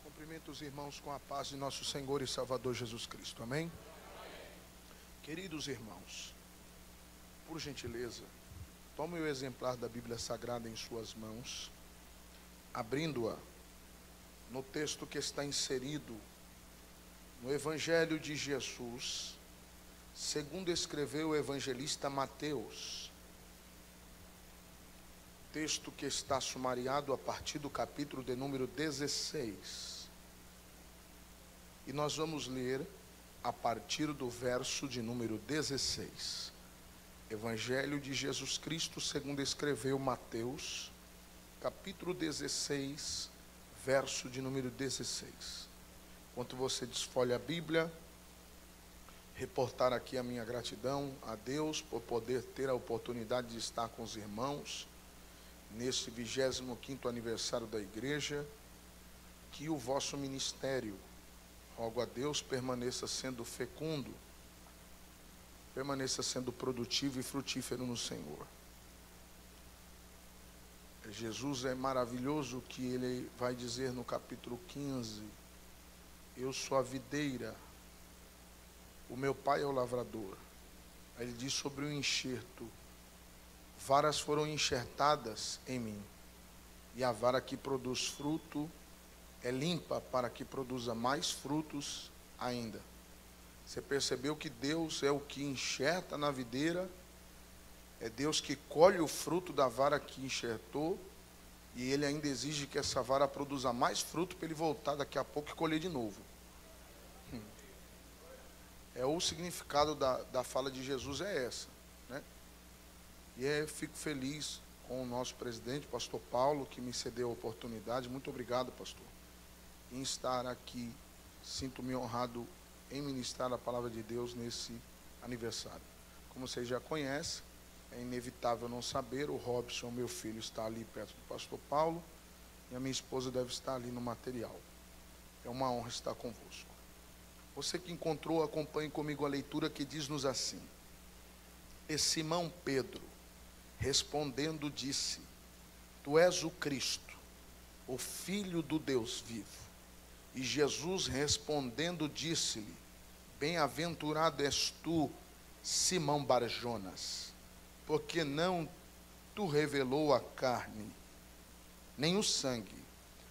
Cumprimento os irmãos com a paz de nosso Senhor e Salvador Jesus Cristo. Amém? Queridos irmãos, por gentileza, tome o exemplar da Bíblia Sagrada em suas mãos, abrindo-a no texto que está inserido no Evangelho de Jesus, segundo escreveu o evangelista Mateus. Texto que está sumariado a partir do capítulo de número 16. E nós vamos ler a partir do verso de número 16. Evangelho de Jesus Cristo, segundo escreveu Mateus, capítulo 16, verso de número 16. Enquanto você desfolha a Bíblia, reportar aqui a minha gratidão a Deus por poder ter a oportunidade de estar com os irmãos neste 25º aniversário da igreja, que o vosso ministério, rogo a Deus, permaneça sendo fecundo, permaneça sendo produtivo e frutífero no Senhor. Jesus é maravilhoso que ele vai dizer no capítulo 15, eu sou a videira, o meu pai é o lavrador. Aí ele diz sobre o enxerto, varas foram enxertadas em mim, e a vara que produz fruto é limpa para que produza mais frutos ainda. Você percebeu que Deus é o que enxerta na videira, é Deus que colhe o fruto da vara que enxertou, e Ele ainda exige que essa vara produza mais fruto para Ele voltar daqui a pouco e colher de novo. É o significado da fala de Jesus é essa, né? E eu fico feliz com o nosso presidente, pastor Paulo, que me cedeu a oportunidade. Muito obrigado, pastor, em estar aqui. Sinto-me honrado em ministrar a palavra de Deus nesse aniversário. Como vocês já conhecem, é inevitável não saber, o Robson, meu filho, está ali perto do pastor Paulo, e a minha esposa deve estar ali no material. É uma honra estar convosco. Você que encontrou, acompanhe comigo a leitura que diz-nos assim: E Simão Pedro, respondendo, disse: Tu és o Cristo, o Filho do Deus vivo. E Jesus respondendo disse-lhe: Bem-aventurado és tu, Simão Barjonas, porque não tu revelou a carne, nem o sangue,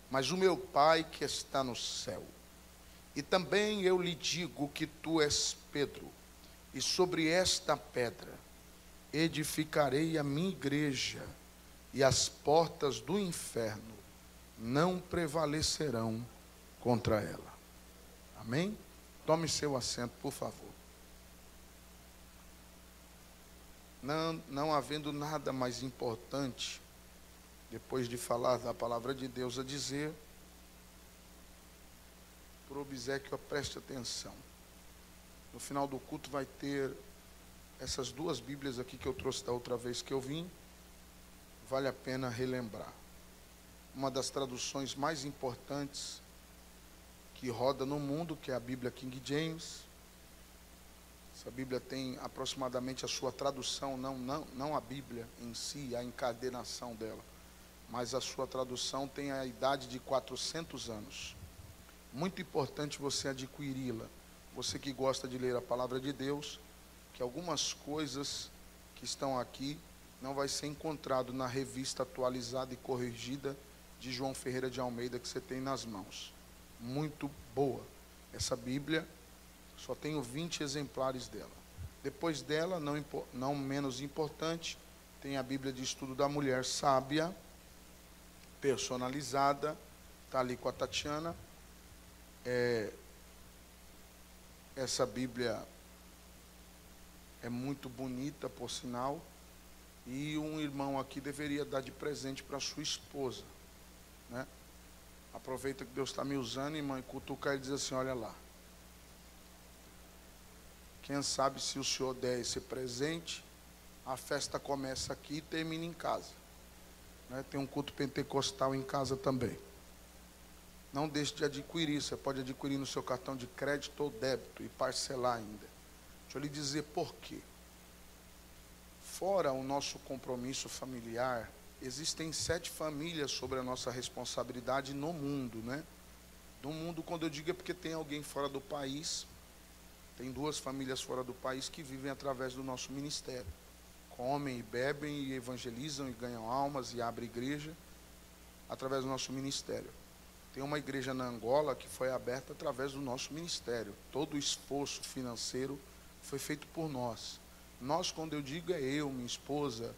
mas o meu Pai que está no céu. E também eu lhe digo que tu és Pedro, e sobre esta pedra edificarei a minha igreja, e as portas do inferno não prevalecerão contra ela. Amém? Tome seu assento, por favor. Não havendo nada mais importante, depois de falar da palavra de Deus, a dizer, por obséquio, preste atenção. No final do culto vai ter essas duas Bíblias aqui que eu trouxe da outra vez que eu vim. Vale a pena relembrar. Uma das traduções mais importantes que roda no mundo, que é a Bíblia King James. Essa Bíblia tem aproximadamente a sua tradução, não a Bíblia em si, a encadenação dela, mas a sua tradução tem a idade de 400 anos. Muito importante você adquiri-la. Você que gosta de ler a palavra de Deus, que algumas coisas que estão aqui não vai ser encontrado na revista atualizada e corrigida de João Ferreira de Almeida que você tem nas mãos. Muito boa. Essa Bíblia, só tenho 20 exemplares dela. Depois dela, não menos importante, tem a Bíblia de Estudo da Mulher Sábia, personalizada, está ali com a Tatiana. Essa Bíblia é muito bonita, por sinal, e um irmão aqui deveria dar de presente para sua esposa, né? Aproveita que Deus está me usando, irmã, e cutucar e diz assim: olha lá, quem sabe se o senhor der esse presente, a festa começa aqui e termina em casa, né? Tem um culto pentecostal em casa também. Não deixe de adquirir, você pode adquirir no seu cartão de crédito ou débito e parcelar ainda. Deixa eu lhe dizer por quê. fora o nosso compromisso familiar, existem 7 famílias sobre a nossa responsabilidade no mundo, né? No mundo, quando eu digo, é porque tem alguém fora do país, tem 2 famílias fora do país que vivem através do nosso ministério. Comem e bebem e evangelizam e ganham almas e abrem igreja através do nosso ministério. Tem uma igreja na Angola que foi aberta através do nosso ministério. Todo o esforço financeiro foi feito por nós. Nós, quando eu digo, é eu, minha esposa,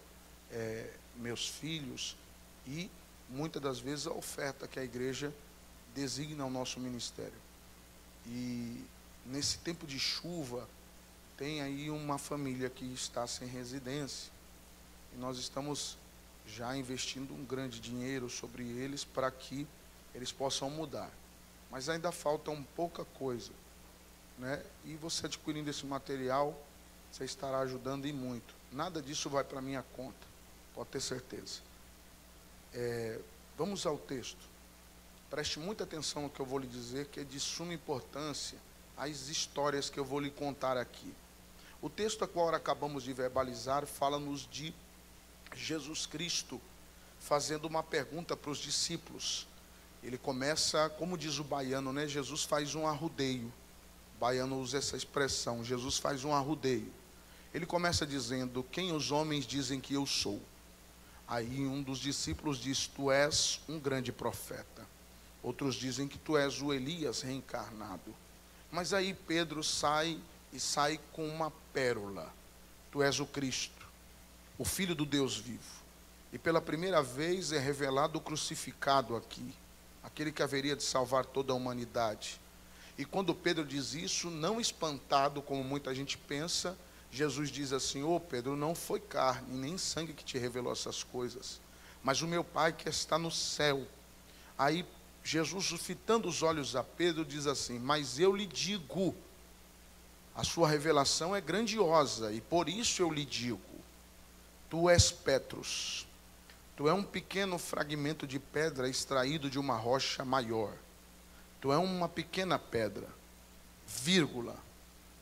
meus filhos e, muitas das vezes, a oferta que a igreja designa ao nosso ministério. E, nesse tempo de chuva, tem aí uma família que está sem residência. E nós estamos já investindo um grande dinheiro sobre eles para que eles possam mudar. Mas ainda falta pouca coisa, né? E você adquirindo esse material, você estará ajudando e muito. Nada disso vai para a minha conta, pode ter certeza. Vamos ao texto. Preste muita atenção no que eu vou lhe dizer, que é de suma importância as histórias que eu vou lhe contar aqui. O texto a qual acabamos de verbalizar fala-nos de Jesus Cristo fazendo uma pergunta para os discípulos. Ele começa, como diz o baiano, né? Jesus faz um arrudeio. O baiano usa essa expressão, Jesus faz um arrudeio. Ele começa dizendo: quem os homens dizem que eu sou? Aí um dos discípulos diz: tu és um grande profeta. Outros dizem que tu és o Elias reencarnado. Mas aí Pedro sai com uma pérola: tu és o Cristo, o Filho do Deus vivo. E pela primeira vez é revelado o crucificado aqui, aquele que haveria de salvar toda a humanidade. E quando Pedro diz isso, não espantado como muita gente pensa, Jesus diz assim: ô Pedro, não foi carne nem sangue que te revelou essas coisas, mas o meu Pai que está no céu. Aí Jesus, fitando os olhos a Pedro, diz assim: mas eu lhe digo, a sua revelação é grandiosa, e por isso eu lhe digo, tu és Petros, tu é um pequeno fragmento de pedra extraído de uma rocha maior. Tu é uma pequena pedra, vírgula,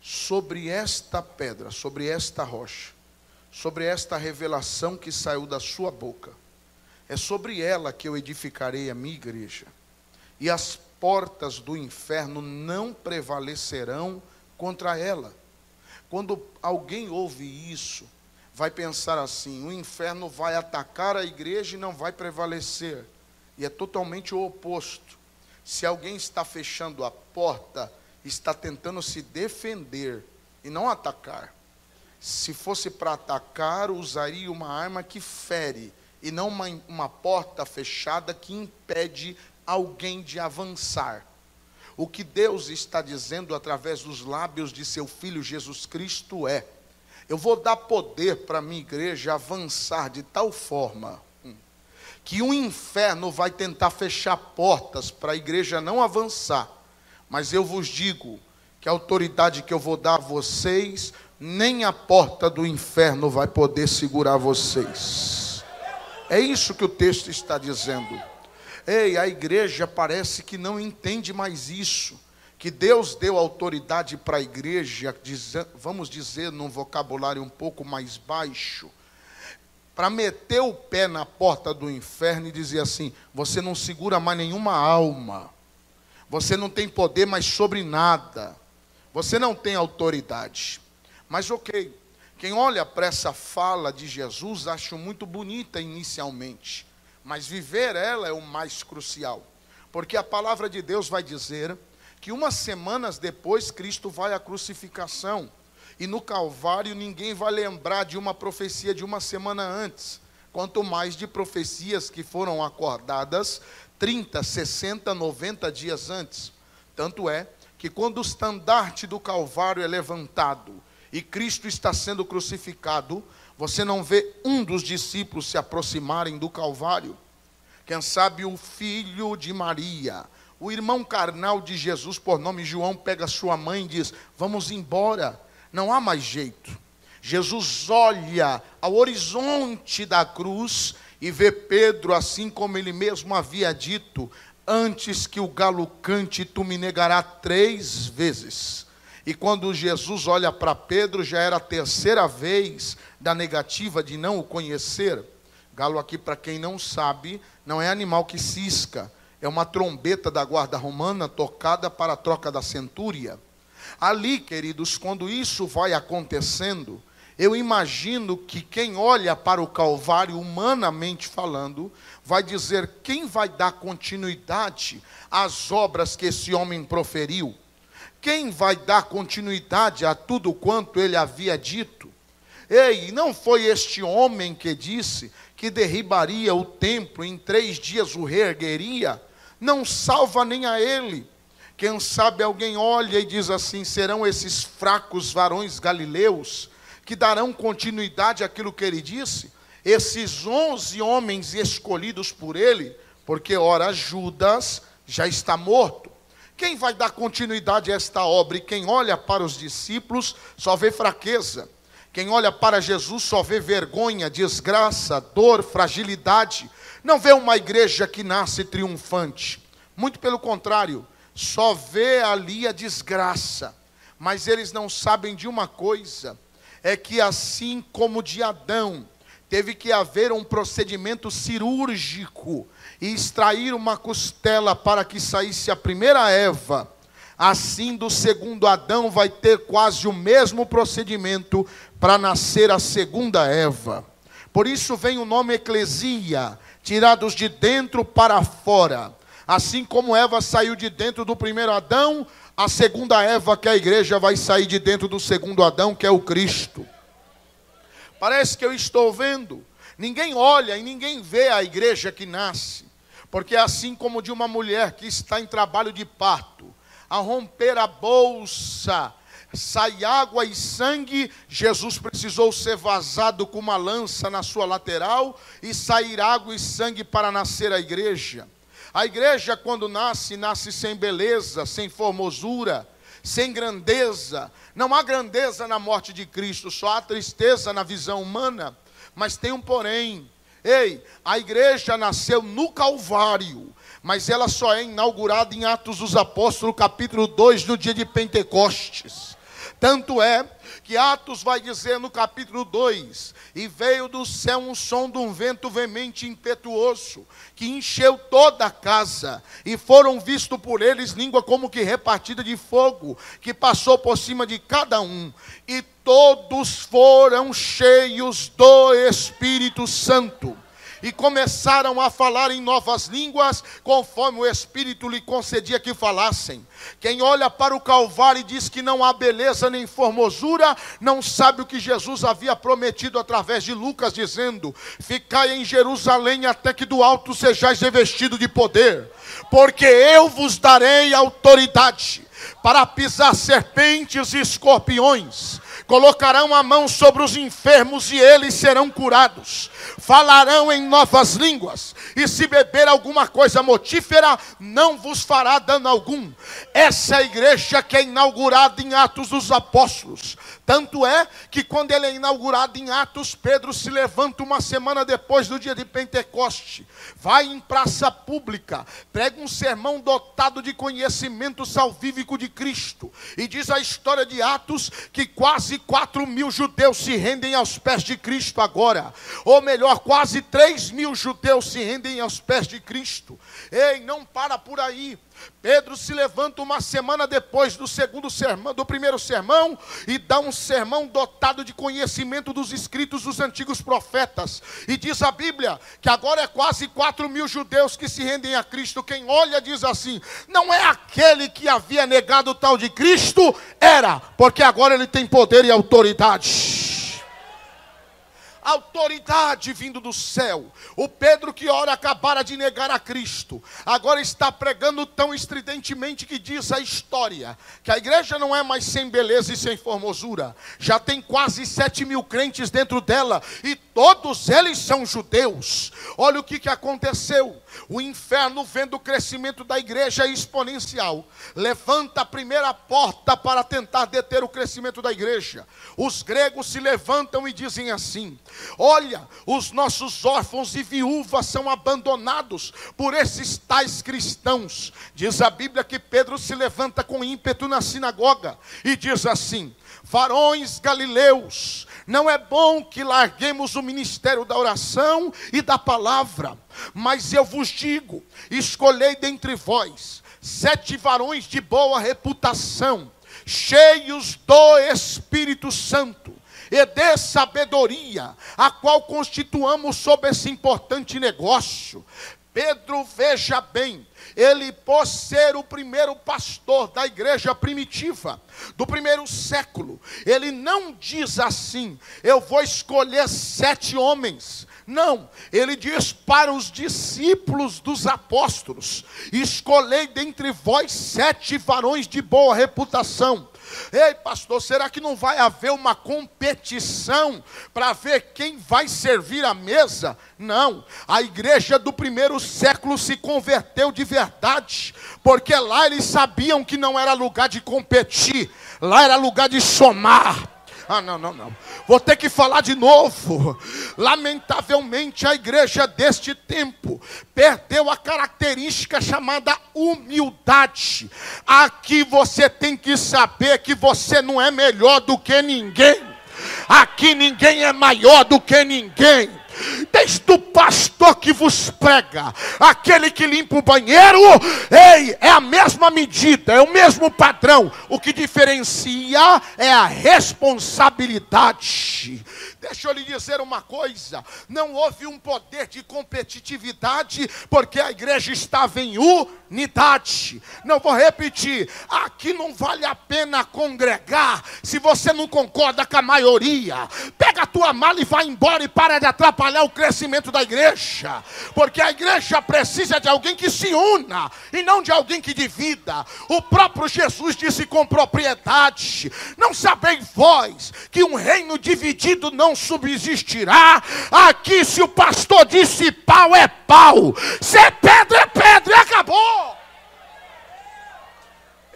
sobre esta pedra, sobre esta rocha, sobre esta revelação que saiu da sua boca, é sobre ela que eu edificarei a minha igreja, e as portas do inferno não prevalecerão contra ela. Quando alguém ouve isso, vai pensar assim: o inferno vai atacar a igreja e não vai prevalecer. E é totalmente o oposto. Se alguém está fechando a porta, está tentando se defender e não atacar. Se fosse para atacar, usaria uma arma que fere, e não uma porta fechada que impede alguém de avançar. O que Deus está dizendo através dos lábios de seu Filho Jesus Cristo é: eu vou dar poder para a minha igreja avançar de tal forma que o inferno vai tentar fechar portas para a igreja não avançar. Mas eu vos digo que a autoridade que eu vou dar a vocês, nem a porta do inferno vai poder segurar vocês. É isso que o texto está dizendo. Ei, a igreja parece que não entende mais isso, que Deus deu autoridade para a igreja, vamos dizer num vocabulário um pouco mais baixo, para meter o pé na porta do inferno e dizer assim: você não segura mais nenhuma alma, você não tem poder mais sobre nada, você não tem autoridade. Mas ok, quem olha para essa fala de Jesus acha muito bonita inicialmente, mas viver ela é o mais crucial, porque a palavra de Deus vai dizer que umas semanas depois Cristo vai à crucificação, e no Calvário ninguém vai lembrar de uma profecia de uma semana antes, quanto mais de profecias que foram acordadas 30, 60, 90 dias antes. Tanto é que quando o estandarte do Calvário é levantado e Cristo está sendo crucificado, você não vê um dos discípulos se aproximarem do Calvário. Quem sabe o filho de Maria, o irmão carnal de Jesus, por nome João, pega sua mãe e diz: vamos embora, não há mais jeito. Jesus olha ao horizonte da cruz e vê Pedro, assim como ele mesmo havia dito: antes que o galo cante, tu me negarás 3 vezes. E quando Jesus olha para Pedro, já era a terceira vez da negativa de não o conhecer. Galo aqui, para quem não sabe, não é animal que cisca. É uma trombeta da guarda romana tocada para a troca da centúria. Ali, queridos, quando isso vai acontecendo, eu imagino que quem olha para o Calvário, humanamente falando, vai dizer: quem vai dar continuidade às obras que esse homem proferiu? Quem vai dar continuidade a tudo quanto ele havia dito? Ei, não foi este homem que disse que derribaria o templo, em 3 dias o reergueria? Não salva nem a ele. Quem sabe alguém olha e diz assim: serão esses fracos varões galileus que darão continuidade àquilo que ele disse? Esses 11 homens escolhidos por ele, porque ora Judas já está morto. Quem vai dar continuidade a esta obra? E quem olha para os discípulos só vê fraqueza. Quem olha para Jesus só vê vergonha, desgraça, dor, fragilidade. Não vê uma igreja que nasce triunfante. Muito pelo contrário, só vê ali a desgraça. Mas eles não sabem de uma coisa: é que assim como de Adão, teve que haver um procedimento cirúrgico e extrair uma costela para que saísse a primeira Eva, assim do segundo Adão vai ter quase o mesmo procedimento para nascer a segunda Eva. Por isso vem o nome eclesia, tirados de dentro para fora. Assim como Eva saiu de dentro do primeiro Adão, a segunda Eva, que é a igreja, vai sair de dentro do segundo Adão, que é o Cristo. Parece que eu estou vendo. Ninguém olha e ninguém vê a igreja que nasce. Porque é assim como de uma mulher que está em trabalho de parto. A romper a bolsa, sai água e sangue. Jesus precisou ser vazado com uma lança na sua lateral e sair água e sangue para nascer a igreja. A igreja, quando nasce, nasce sem beleza, sem formosura, sem grandeza. Não há grandeza na morte de Cristo, só há tristeza na visão humana. Mas tem um porém. Ei, a igreja nasceu no Calvário, mas ela só é inaugurada em Atos dos Apóstolos, capítulo 2, no dia de Pentecostes. Tanto é que Atos vai dizer no capítulo 2: e veio do céu um som de um vento veemente e impetuoso, que encheu toda a casa, e foram vistos por eles língua como que repartida de fogo, que passou por cima de cada um, e todos foram cheios do Espírito Santo, e começaram a falar em novas línguas, conforme o Espírito lhe concedia que falassem. Quem olha para o Calvário e diz que não há beleza nem formosura, não sabe o que Jesus havia prometido através de Lucas, dizendo: ficai em Jerusalém até que do alto sejais revestido de poder, porque eu vos darei autoridade para pisar serpentes e escorpiões, colocarão a mão sobre os enfermos e eles serão curados, falarão em novas línguas, e se beber alguma coisa mortífera, não vos fará dano algum. Essa é a igreja que é inaugurada em Atos dos Apóstolos. Tanto é que quando ele é inaugurado em Atos, Pedro se levanta uma semana depois do dia de Pentecoste, vai em praça pública, prega um sermão dotado de conhecimento salvífico de Cristo, e diz a história de Atos que quase 4.000 judeus se rendem aos pés de Cristo agora, ou melhor, quase 3.000 judeus se rendem aos pés de Cristo. Ei, não para por aí. Pedro se levanta uma semana depois do segundo sermão, do primeiro sermão, e dá um sermão dotado de conhecimento dos escritos dos antigos profetas, e diz a Bíblia que agora é quase 4.000 judeus que se rendem a Cristo. Quem olha diz assim: não é aquele que havia negado o tal de Cristo? Era, porque agora ele tem poder e autoridade. Autoridade vindo do céu. O Pedro que ora acabara de negar a Cristo, agora está pregando tão estridentemente que diz a história que a igreja não é mais sem beleza e sem formosura. Já tem quase 7.000 crentes dentro dela, e todos eles são judeus. Olha o que aconteceu. O inferno, vendo o crescimento da igreja exponencial, levanta a primeira porta para tentar deter o crescimento da igreja. Os gregos se levantam e dizem assim: olha, os nossos órfãos e viúvas são abandonados por esses tais cristãos. Diz a Bíblia que Pedro se levanta com ímpeto na sinagoga e diz assim: varões galileus, não é bom que larguemos o ministério da oração e da palavra, mas eu vos digo, escolhei dentre vós 7 varões de boa reputação, cheios do Espírito Santo e de sabedoria, a qual constituamos sobre esse importante negócio. Pedro, veja bem, ele, por ser o primeiro pastor da igreja primitiva, do primeiro século, ele não diz assim: eu vou escolher 7 homens. Não, ele diz para os discípulos dos apóstolos: escolhei dentre vós 7 varões de boa reputação. Ei, pastor, será que não vai haver uma competição para ver quem vai servir a mesa? Não, a igreja do primeiro século se converteu de verdade, porque lá eles sabiam que não era lugar de competir, lá era lugar de somar. Não. Vou ter que falar de novo. Lamentavelmente, a igreja deste tempo perdeu a característica chamada humildade. Aqui você tem que saber que você não é melhor do que ninguém. Aqui ninguém é maior do que ninguém. Desde o pastor que vos prega, aquele que limpa o banheiro, ei, é a mesma medida, é o mesmo padrão. O que diferencia é a responsabilidade. Deixa eu lhe dizer uma coisa: não houve um poder de competitividade, porque a igreja estava em unidade. Não vou repetir, aqui não vale a pena congregar se você não concorda com a maioria. Pega a tua mala e vai embora e para de atrapalhar o crescimento da igreja, porque a igreja precisa de alguém que se una e não de alguém que divida. O próprio Jesus disse com propriedade: não sabeis vós que um reino dividido não subsistirá? Aqui, se o pastor disse pau, é pau, se é pedra e acabou.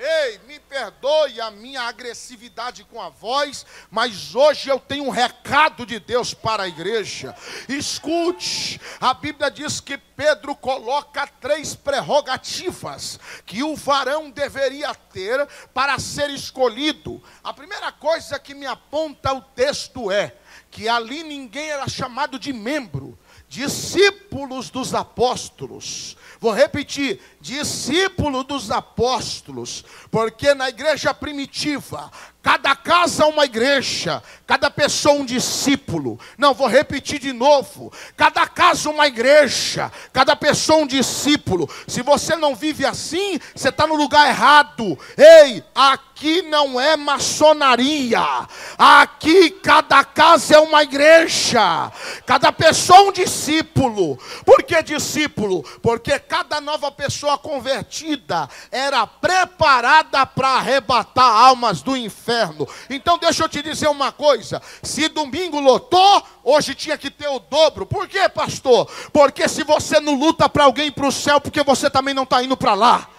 Ei, me perdoe a minha agressividade com a voz, mas hoje eu tenho um recado de Deus para a igreja. Escute, a Bíblia diz que Pedro coloca 3 prerrogativas que o varão deveria ter para ser escolhido. A primeira coisa que me aponta o texto é que ali ninguém era chamado de membro. Discípulos dos apóstolos. Vou repetir, discípulo dos apóstolos, porque na igreja primitiva, cada casa uma igreja, cada pessoa um discípulo. Não, vou repetir de novo, cada casa uma igreja, cada pessoa um discípulo. Se você não vive assim, você está no lugar errado. Ei, aqui não é maçonaria, aqui cada casa é uma igreja, cada pessoa um discípulo. Por que discípulo? Porque cada nova pessoa convertida era preparada para arrebatar almas do inferno. Então deixa eu te dizer uma coisa: se domingo lotou, hoje tinha que ter o dobro. Por quê, pastor? Porque se você não luta para alguém ir para o céu, porque você também não está indo para lá.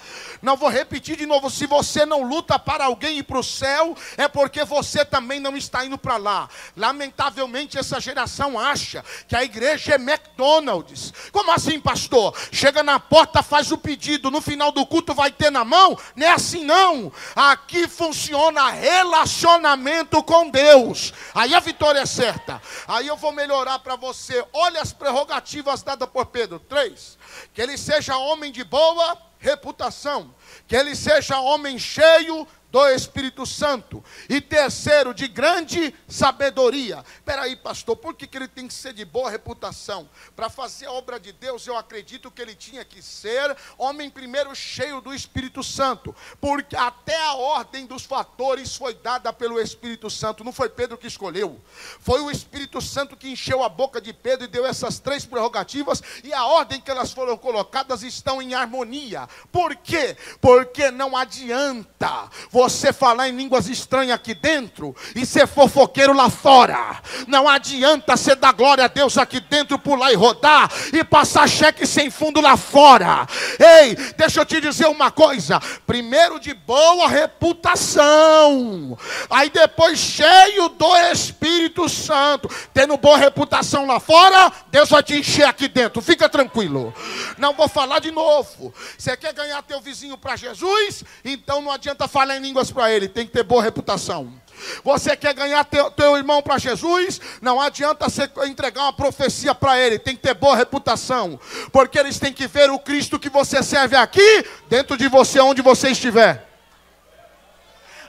Não, vou repetir de novo: se você não luta para alguém ir para o céu, é porque você também não está indo para lá. Lamentavelmente essa geração acha que a igreja é McDonald's. Como assim, pastor? Chega na porta, faz o pedido, no final do culto vai ter na mão? Não é assim não. Aqui funciona relacionamento com Deus. Aí a vitória é certa. Aí eu vou melhorar para você. Olha as prerrogativas dadas por Pedro. 3. Que ele seja homem de boa reputação, que ele seja homem cheio do Espírito Santo, e terceiro, de grande sabedoria. Espera aí, pastor, por que ele tem que ser de boa reputação? Para fazer a obra de Deus, eu acredito que ele tinha que ser homem primeiro cheio do Espírito Santo, porque até a ordem dos fatores foi dada pelo Espírito Santo. Não foi Pedro que escolheu, foi o Espírito Santo que encheu a boca de Pedro e deu essas 3 prerrogativas, e a ordem que elas foram colocadas estão em harmonia. Por quê? Porque não adianta você falar em línguas estranhas aqui dentro e ser fofoqueiro lá fora. Não adianta você dar glória a Deus aqui dentro, pular e rodar e passar cheque sem fundo lá fora. Ei, deixa eu te dizer uma coisa. Primeiro de boa reputação, aí depois cheio do Espírito Santo. Tendo boa reputação lá fora, Deus vai te encher aqui dentro. Fica tranquilo. Não vou falar de novo. Você quer ganhar teu vizinho para Jesus? Então não adianta falar em línguas para ele. Tem que ter boa reputação. Você quer ganhar teu irmão para Jesus? Não adianta você entregar uma profecia para ele. Tem que ter boa reputação. Porque eles têm que ver o Cristo que você serve aqui, dentro de você, onde você estiver.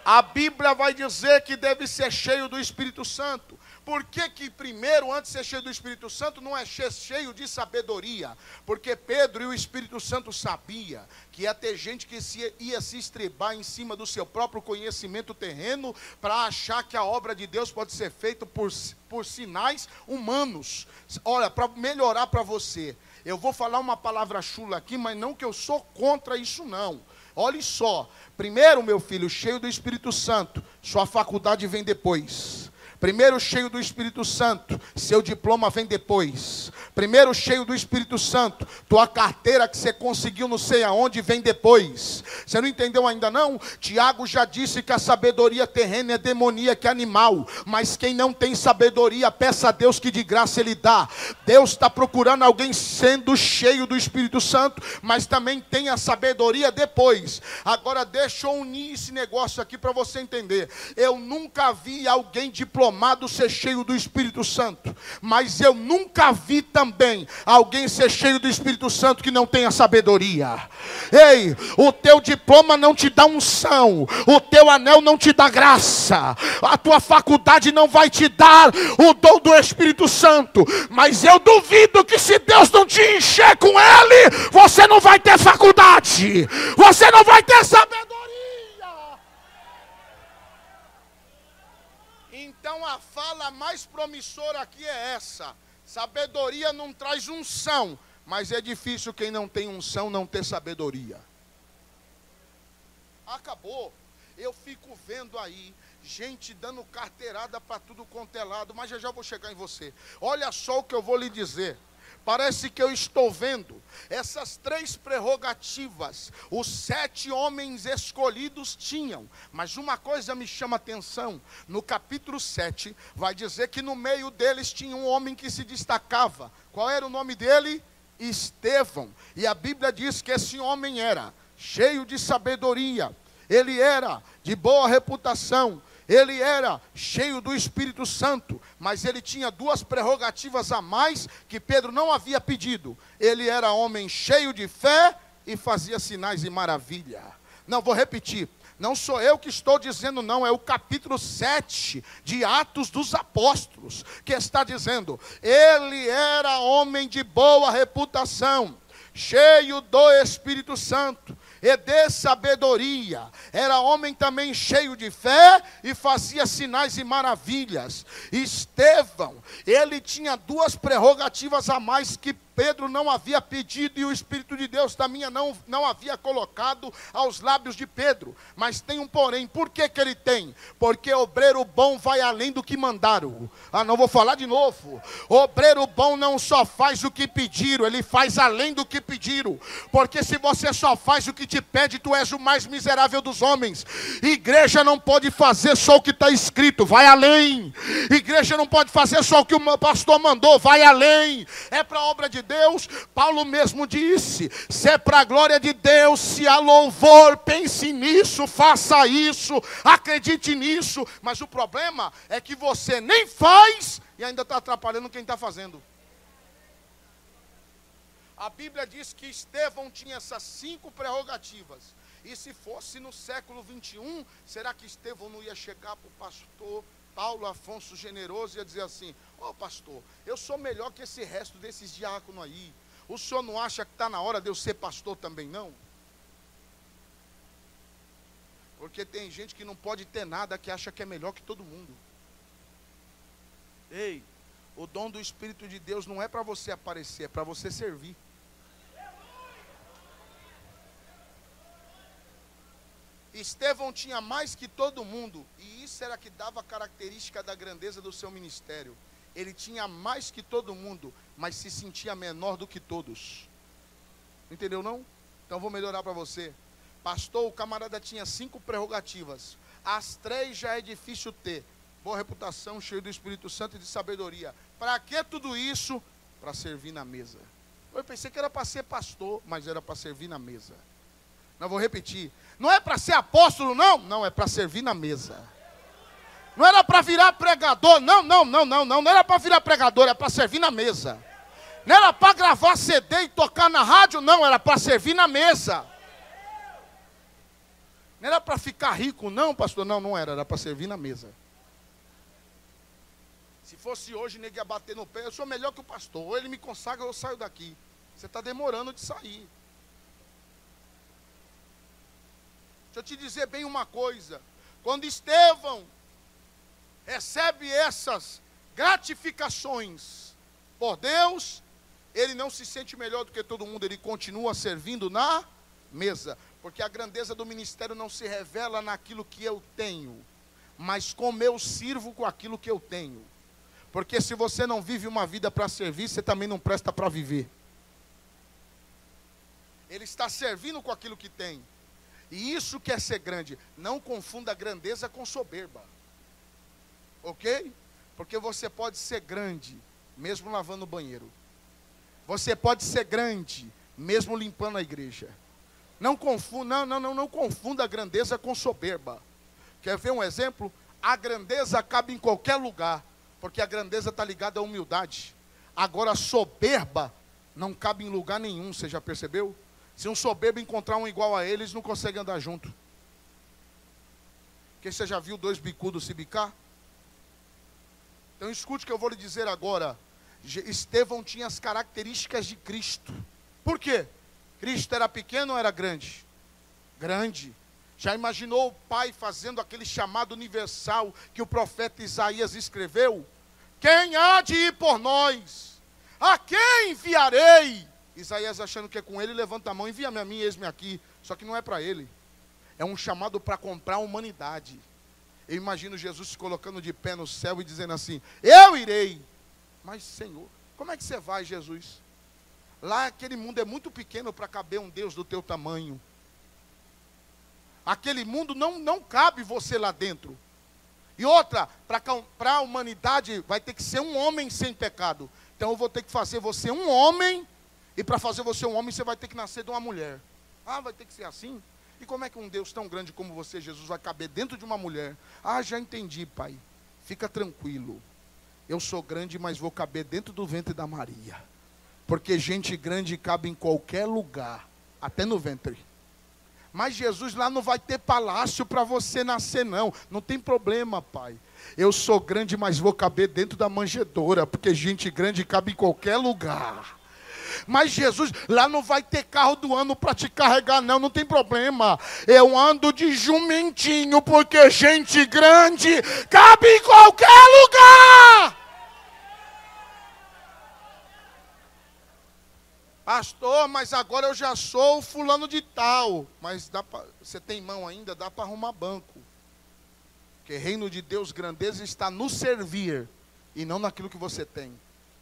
A Bíblia vai dizer que deve ser cheio do Espírito Santo. Por que primeiro, antes de ser cheio do Espírito Santo, não é cheio de sabedoria? Porque Pedro e o Espírito Santo sabia que ia ter gente que ia se estrebar em cima do seu próprio conhecimento terreno para achar que a obra de Deus pode ser feita por sinais humanos. Olha, para melhorar para você, eu vou falar uma palavra chula aqui, mas não que eu sou contra isso não. Olhe só, primeiro, meu filho, cheio do Espírito Santo, sua faculdade vem depois. Primeiro cheio do Espírito Santo, seu diploma vem depois. Primeiro cheio do Espírito Santo, tua carteira que você conseguiu não sei aonde vem depois. Você não entendeu ainda não? Tiago já disse que a sabedoria terrena é demoníaca, é animal. Mas quem não tem sabedoria, peça a Deus que de graça Ele dá. Deus está procurando alguém sendo cheio do Espírito Santo, mas também tem a sabedoria depois. Agora deixa eu unir esse negócio aqui para você entender. Eu nunca vi alguém diplomado ser cheio do Espírito Santo, mas eu nunca vi também alguém ser cheio do Espírito Santo que não tenha sabedoria. Ei, o teu diploma não te dá unção, o teu anel não te dá graça, a tua faculdade não vai te dar o dom do Espírito Santo, mas eu duvido que se Deus não te encher com ele, você não vai ter faculdade, você não vai ter sabedoria. Então a fala mais promissora aqui é essa: sabedoria não traz unção, mas é difícil quem não tem unção não ter sabedoria. Acabou. Eu fico vendo aí gente dando carteirada para tudo quanto é lado, mas já vou chegar em você. Olha só o que eu vou lhe dizer. Parece que eu estou vendo essas 3 prerrogativas, os 7 homens escolhidos tinham, mas uma coisa me chama a atenção, no capítulo 7, vai dizer que no meio deles tinha um homem que se destacava. Qual era o nome dele? Estevão. E a Bíblia diz que esse homem era cheio de sabedoria, ele era de boa reputação, ele era cheio do Espírito Santo, mas ele tinha 2 prerrogativas a mais que Pedro não havia pedido. Ele era homem cheio de fé e fazia sinais e maravilha. Não, vou repetir. Não sou eu que estou dizendo não, é o capítulo 7 de Atos dos Apóstolos que está dizendo. Ele era homem de boa reputação, cheio do Espírito Santo e de sabedoria. Era homem também cheio de fé e fazia sinais e maravilhas. Estevão, ele tinha 2 prerrogativas a mais que Pedro não havia pedido e o Espírito de Deus também não havia colocado aos lábios de Pedro. Mas tem um porém. Por que ele tem? Porque obreiro bom vai além do que mandaram. Não vou falar de novo. Obreiro bom não só faz o que pediram, ele faz além do que pediram. Porque se você só faz o que te pede, tu és o mais miserável dos homens. Igreja não pode fazer só o que está escrito, vai além. Igreja não pode fazer só o que o pastor mandou, vai além. É para a obra de Deus. Paulo mesmo disse: se é para a glória de Deus, se há louvor, pense nisso, faça isso, acredite nisso. Mas o problema é que você nem faz e ainda está atrapalhando quem está fazendo. A Bíblia diz que Estevão tinha essas 5 prerrogativas. E se fosse no século 21, será que Estevão não ia chegar para o pastor Paulo Afonso Generoso e ia dizer assim: ó pastor, eu sou melhor que esse resto desses diáconos aí. O senhor não acha que está na hora de eu ser pastor também não? Porque tem gente que não pode ter nada, que acha que é melhor que todo mundo. Ei, o dom do Espírito de Deus não é para você aparecer, é para você servir. Estevão tinha mais que todo mundo, e isso era que dava a característica da grandeza do seu ministério. Ele tinha mais que todo mundo, mas se sentia menor do que todos. Entendeu não? Então vou melhorar para você. Pastor, o camarada tinha 5 prerrogativas. As 3 já é difícil ter. Boa reputação, cheio do Espírito Santo e de sabedoria. Para que tudo isso? Para servir na mesa. Eu pensei que era para ser pastor, mas era para servir na mesa. Não, vou repetir. Não é para ser apóstolo, não. Não, é para servir na mesa. Não era para virar pregador, não. Não era para virar pregador, é para servir na mesa. Não era para gravar CD e tocar na rádio, não. Era para servir na mesa. Não era para ficar rico, não, pastor. Não era. Era para servir na mesa. Se fosse hoje, ninguém ia bater no pé. Eu sou melhor que o pastor. Ou ele me consagra ou eu saio daqui. Você está demorando de sair. Deixa eu te dizer bem uma coisa. Quando Estevão recebe essas gratificações por Deus, ele não se sente melhor do que todo mundo. Ele continua servindo na mesa. Porque a grandeza do ministério não se revela naquilo que eu tenho, mas como eu sirvo com aquilo que eu tenho. Porque se você não vive uma vida para servir, você também não presta para viver. Ele está servindo com aquilo que tem. E isso que é ser grande. Não confunda grandeza com soberba. Ok? Porque você pode ser grande, mesmo lavando o banheiro. Você pode ser grande, mesmo limpando a igreja. Não confunda a grandeza com soberba. Quer ver um exemplo? A grandeza cabe em qualquer lugar, porque a grandeza está ligada à humildade. Agora a soberba não cabe em lugar nenhum, você já percebeu? Se um soberbo encontrar um igual a ele, eles não conseguem andar junto. Porque você já viu 2 bicudos se bicar? Então escute o que eu vou lhe dizer agora. Estevão tinha as características de Cristo. Por quê? Cristo era pequeno ou era grande? Grande. Já imaginou o Pai fazendo aquele chamado universal que o profeta Isaías escreveu? Quem há de ir por nós? A quem enviarei? Isaías achando que é com ele, levanta a mão, envia-me a mim, eis-me aqui. Só que não é para ele. É um chamado para comprar a humanidade. Eu imagino Jesus se colocando de pé no céu e dizendo assim, eu irei. Mas Senhor, como é que você vai, Jesus? Lá aquele mundo é muito pequeno para caber um Deus do teu tamanho. Aquele mundo não cabe você lá dentro. E outra, para a humanidade vai ter que ser um homem sem pecado. Então eu vou ter que fazer você um homem. E para fazer você um homem, você vai ter que nascer de uma mulher. Ah, vai ter que ser assim? E como é que um Deus tão grande como você, Jesus, vai caber dentro de uma mulher? Ah, já entendi, Pai. Fica tranquilo. Eu sou grande, mas vou caber dentro do ventre da Maria. Porque gente grande cabe em qualquer lugar, até no ventre. Mas Jesus lá não vai ter palácio para você nascer, não. Não tem problema, Pai. Eu sou grande, mas vou caber dentro da manjedoura, porque gente grande cabe em qualquer lugar. Mas Jesus, lá não vai ter carro do ano para te carregar, não tem problema. Eu ando de jumentinho, porque gente grande cabe em qualquer lugar. Pastor, mas agora eu já sou o fulano de tal. Mas você tem mão ainda, dá para arrumar banco. Porque reino de Deus, grandeza está no servir e não naquilo que você tem.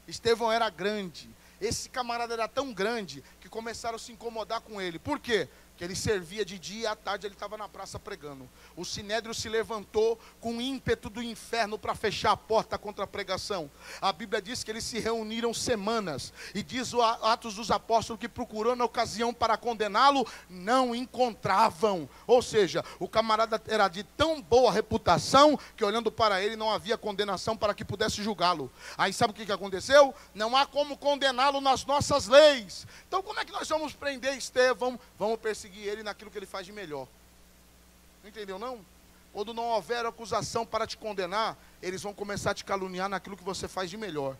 Estevão era grande. Esse camarada era tão grande que começaram a se incomodar com ele. Por quê? Porque ele servia de dia e à tarde ele estava na praça pregando. O Sinédrio se levantou com ímpeto do inferno para fechar a porta contra a pregação. A Bíblia diz que eles se reuniram semanas. E diz o Atos dos Apóstolos que procurando a ocasião para condená-lo, não encontravam. Ou seja, o camarada era de tão boa reputação que olhando para ele não havia condenação para que pudesse julgá-lo. Aí sabe o que aconteceu? Não há como condená-lo nas nossas leis. Então como é que nós vamos prender Estevão? Vamos perseguir ele naquilo que ele faz de melhor. Não entendeu não? Quando não houver acusação para te condenar, eles vão começar a te caluniar naquilo que você faz de melhor.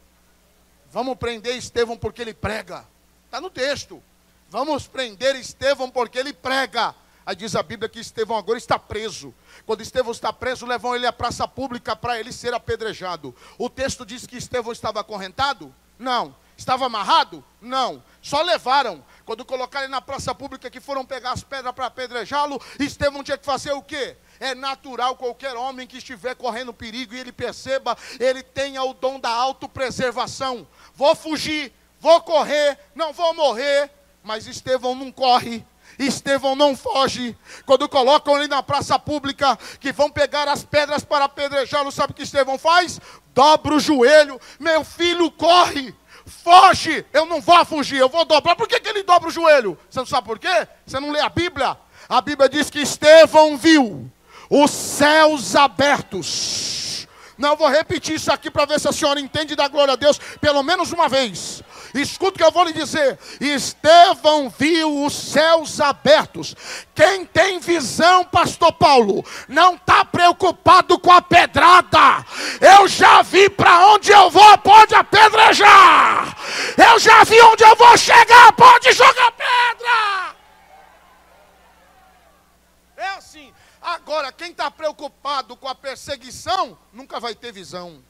Vamos prender Estevão porque ele prega. Está no texto. Vamos prender Estevão porque ele prega. Aí diz a Bíblia que Estevão agora está preso. Quando Estevão está preso, levam ele à praça pública para ele ser apedrejado. O texto diz que Estevão estava acorrentado? Não. Estava amarrado? Não. Só levaram. Quando colocaram ele na praça pública, que foram pegar as pedras para apedrejá-lo, Estevão tinha que fazer o quê? É natural qualquer homem que estiver correndo perigo e ele perceba, ele tenha o dom da autopreservação. Vou fugir, vou correr, não vou morrer. Mas Estevão não corre, Estevão não foge. Quando colocam ele na praça pública, que vão pegar as pedras para apedrejá-lo, sabe o que Estevão faz? Dobra o joelho, meu filho corre, foge, eu não vou fugir, eu vou dobrar. Por que ele dobra o joelho? Você não sabe por quê? Você não lê a Bíblia? A Bíblia diz que Estevão viu os céus abertos. Não, eu vou repetir isso aqui para ver se a senhora entende da glória a Deus, pelo menos uma vez. Escuta o que eu vou lhe dizer. Estevão viu os céus abertos. Quem tem visão, pastor Paulo, não está preocupado com a pedrada. Eu já vi para onde eu vou, pode apedrejar. Eu já vi onde eu vou chegar, pode jogar pedra. É assim. Agora, quem está preocupado com a perseguição, nunca vai ter visão.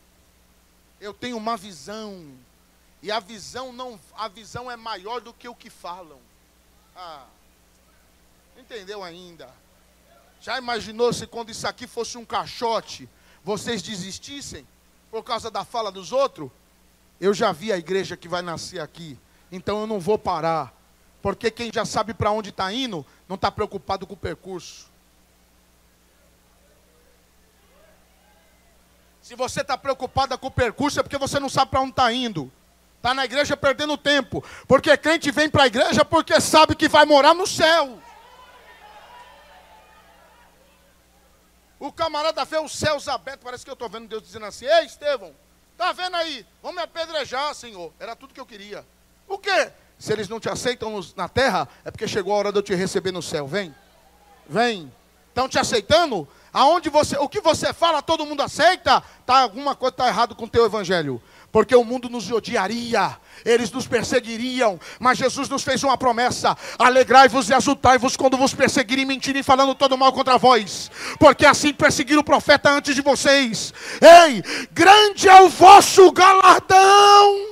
Eu tenho uma visão. E a visão é maior do que o que falam. Entendeu ainda? Já imaginou se quando isso aqui fosse um caixote, vocês desistissem por causa da fala dos outros? Eu já vi a igreja que vai nascer aqui, então eu não vou parar. Porque quem já sabe para onde está indo, não está preocupado com o percurso. Se você está preocupada com o percurso, é porque você não sabe para onde está indo. Está na igreja perdendo tempo. Porque crente vem para a igreja porque sabe que vai morar no céu. O camarada vê os céus abertos. Parece que eu estou vendo Deus dizendo assim: ei, Estevão, está vendo aí? Vão me apedrejar, Senhor. Era tudo que eu queria. O quê? Se eles não te aceitam na terra, é porque chegou a hora de eu te receber no céu. Vem. Vem. Estão te aceitando? O que você fala, todo mundo aceita? Alguma coisa está errado com o teu evangelho. Porque o mundo nos odiaria, eles nos perseguiriam, mas Jesus nos fez uma promessa: alegrai-vos e exultai-vos quando vos perseguirem, mentirem, falando todo mal contra vós, porque assim perseguiram o profeta antes de vocês. Ei, grande é o vosso galardão.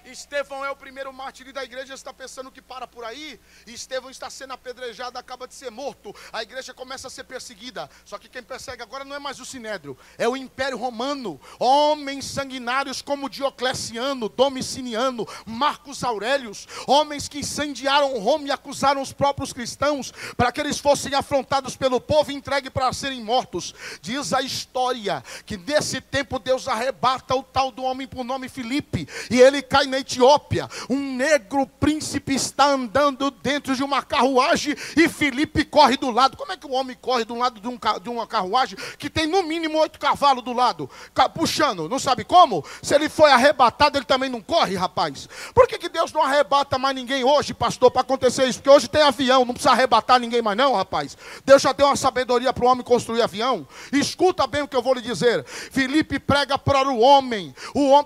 Estevão é o primeiro mártir da igreja. Você está pensando que para por aí? Estevão está sendo apedrejado, acaba de ser morto. A igreja começa a ser perseguida. Só que quem persegue agora não é mais o Sinédrio, é o Império Romano. Homens sanguinários como Diocleciano, Domiciano, Marcos Aurelius. Homens que incendiaram Roma e acusaram os próprios cristãos para que eles fossem afrontados pelo povo e entregues para serem mortos. Diz a história que nesse tempo Deus arrebata o tal do homem por nome Filipe, e ele cai na Etiópia. Um negro príncipe está andando dentro de uma carruagem e Filipe corre do lado. Como é que o homem corre do lado de uma carruagem que tem no mínimo 8 cavalos do lado, puxando? Não sabe como? Se ele foi arrebatado, ele também não corre, rapaz. Por que Deus não arrebata mais ninguém hoje, pastor, para acontecer isso? Porque hoje tem avião, não precisa arrebatar ninguém mais não, rapaz. Deus já deu uma sabedoria para o homem construir avião. Escuta bem o que eu vou lhe dizer. Filipe prega para o homem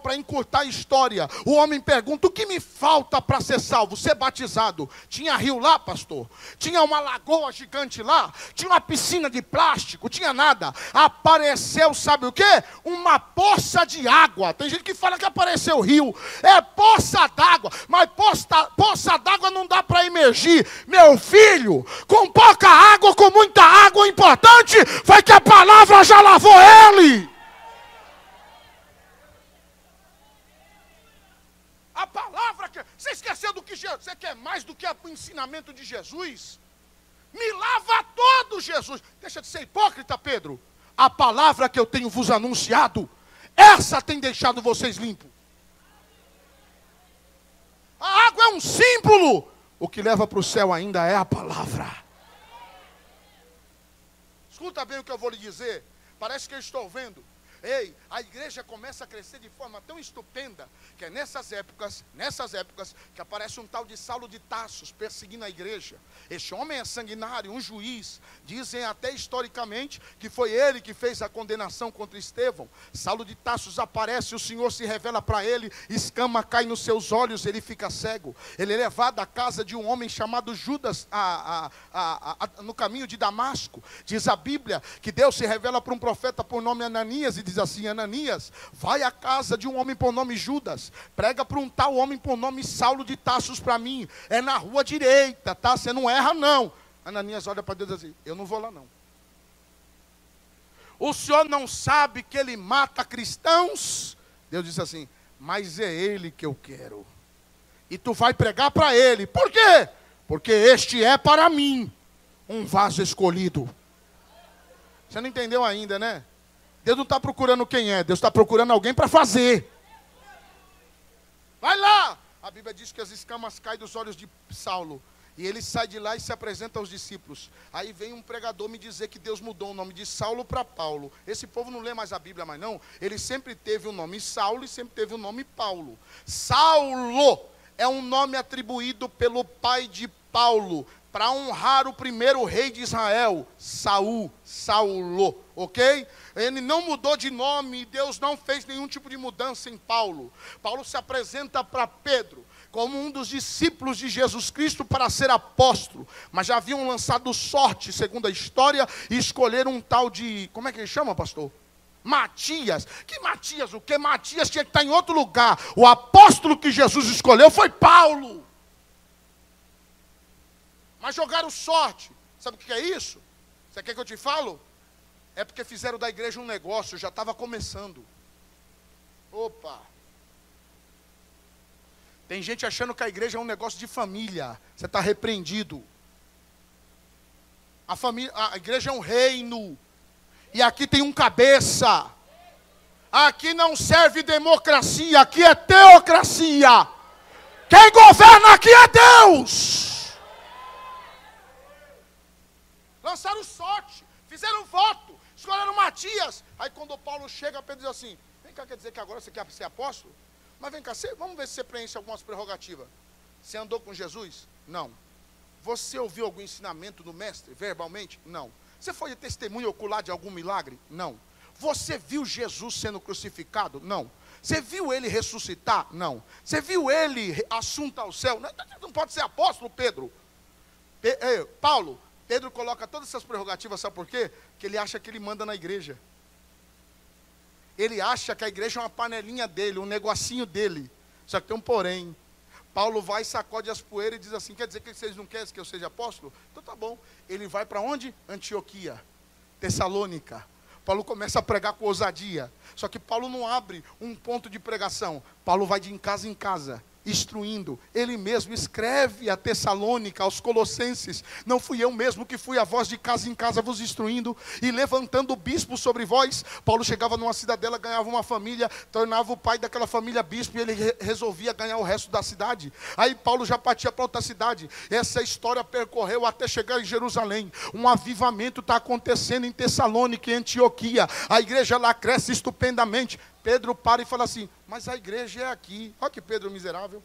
para encurtar a história. O homem pergunta: o que me falta para ser salvo? Ser batizado. Tinha rio lá, pastor? Tinha uma lagoa gigante lá? Tinha uma piscina de plástico? Tinha nada. Apareceu, sabe o quê? Uma poça de água. Tem gente que fala que apareceu rio. É poça d'água. Mas poça d'água não dá para emergir. Meu filho, com pouca água, com muita água, o importante foi que a palavra já lavou ele. A palavra que... Você esqueceu do que você quer mais do que o ensinamento de Jesus? Me lava todo, Jesus. Deixa de ser hipócrita, Pedro. A palavra que eu tenho vos anunciado, essa tem deixado vocês limpos. A água é um símbolo. O que leva para o céu ainda é a palavra. Escuta bem o que eu vou lhe dizer. Parece que eu estou vendo. Ei, a igreja começa a crescer de forma tão estupenda, que é nessas épocas, que aparece um tal de Saulo de Tarso perseguindo a igreja. Este homem é sanguinário, um juiz. Dizem até historicamente que foi ele que fez a condenação contra Estevão. Saulo de Tarso aparece, o Senhor se revela para ele, escama cai nos seus olhos, ele fica cego. Ele é levado à casa de um homem chamado Judas, no caminho de Damasco. Diz a Bíblia que Deus se revela para um profeta por nome Ananias e diz diz assim: Ananias, vai à casa de um homem por nome Judas, prega para um tal homem por nome Saulo de Tarso para mim, é na rua direita, tá? Você não erra não. Ananias olha para Deus e diz assim: eu não vou lá não. O senhor não sabe que ele mata cristãos? Deus disse assim: mas é ele que eu quero. E tu vai pregar para ele. Por quê? Porque este é para mim um vaso escolhido. Você não entendeu ainda, né? Deus não está procurando quem é, Deus está procurando alguém para fazer. Vai lá! A Bíblia diz que as escamas caem dos olhos de Saulo. E ele sai de lá e se apresenta aos discípulos. Aí vem um pregador me dizer que Deus mudou o nome de Saulo para Paulo. Esse povo não lê mais a Bíblia, mas não. Ele sempre teve o nome Saulo e sempre teve o nome Paulo. Saulo é um nome atribuído pelo pai de Paulo para honrar o primeiro rei de Israel, Saul, Saulo, ok? Ele não mudou de nome e Deus não fez nenhum tipo de mudança em Paulo. Paulo se apresenta para Pedro como um dos discípulos de Jesus Cristo para ser apóstolo, mas já haviam lançado sorte, segundo a história, e escolheram um tal de, como é que ele chama, pastor? Matias. Que Matias? O que? Matias tinha que estar em outro lugar. O apóstolo que Jesus escolheu foi Paulo. Mas jogaram sorte. Sabe o que é isso? Você quer que eu te falo? É porque fizeram da igreja um negócio, já estava começando. Opa! Tem gente achando que a igreja é um negócio de família. Você está repreendido. A igreja é um reino. E aqui tem um cabeça. Aqui não serve democracia, aqui é teocracia. Quem governa aqui é Deus. Lançaram sorte, fizeram voto, escolheram Matias. Aí quando Paulo chega, Pedro diz assim: vem cá, quer dizer que agora você quer ser apóstolo? Mas vem cá, vamos ver se você preenche algumas prerrogativas. Você andou com Jesus? Não. Você ouviu algum ensinamento do mestre, verbalmente? Não. Você foi testemunha ocular de algum milagre? Não. Você viu Jesus sendo crucificado? Não. Você viu ele ressuscitar? Não. Você viu ele assunto ao céu? Não pode ser apóstolo, Pedro. Paulo, Pedro coloca todas essas prerrogativas, sabe por quê? Porque ele acha que ele manda na igreja. Ele acha que a igreja é uma panelinha dele, um negocinho dele. Só que tem um porém. Paulo vai, sacode as poeiras e diz assim: quer dizer que vocês não querem que eu seja apóstolo? Então tá bom. Ele vai para onde? Antioquia, Tessalônica. Paulo começa a pregar com ousadia. Só que Paulo não abre um ponto de pregação. Paulo vai de em casa, instruindo. Ele mesmo escreve a Tessalônica, aos Colossenses: não fui eu mesmo que fui a voz de casa em casa vos instruindo e levantando o bispo sobre vós. Paulo chegava numa cidadela, ganhava uma família, tornava o pai daquela família bispo e ele resolvia ganhar o resto da cidade. Aí Paulo já partia para outra cidade. Essa história percorreu até chegar em Jerusalém. Um avivamento está acontecendo em Tessalônica e Antioquia. A igreja lá cresce estupendamente. Pedro para e fala assim: mas a igreja é aqui. Olha que Pedro miserável.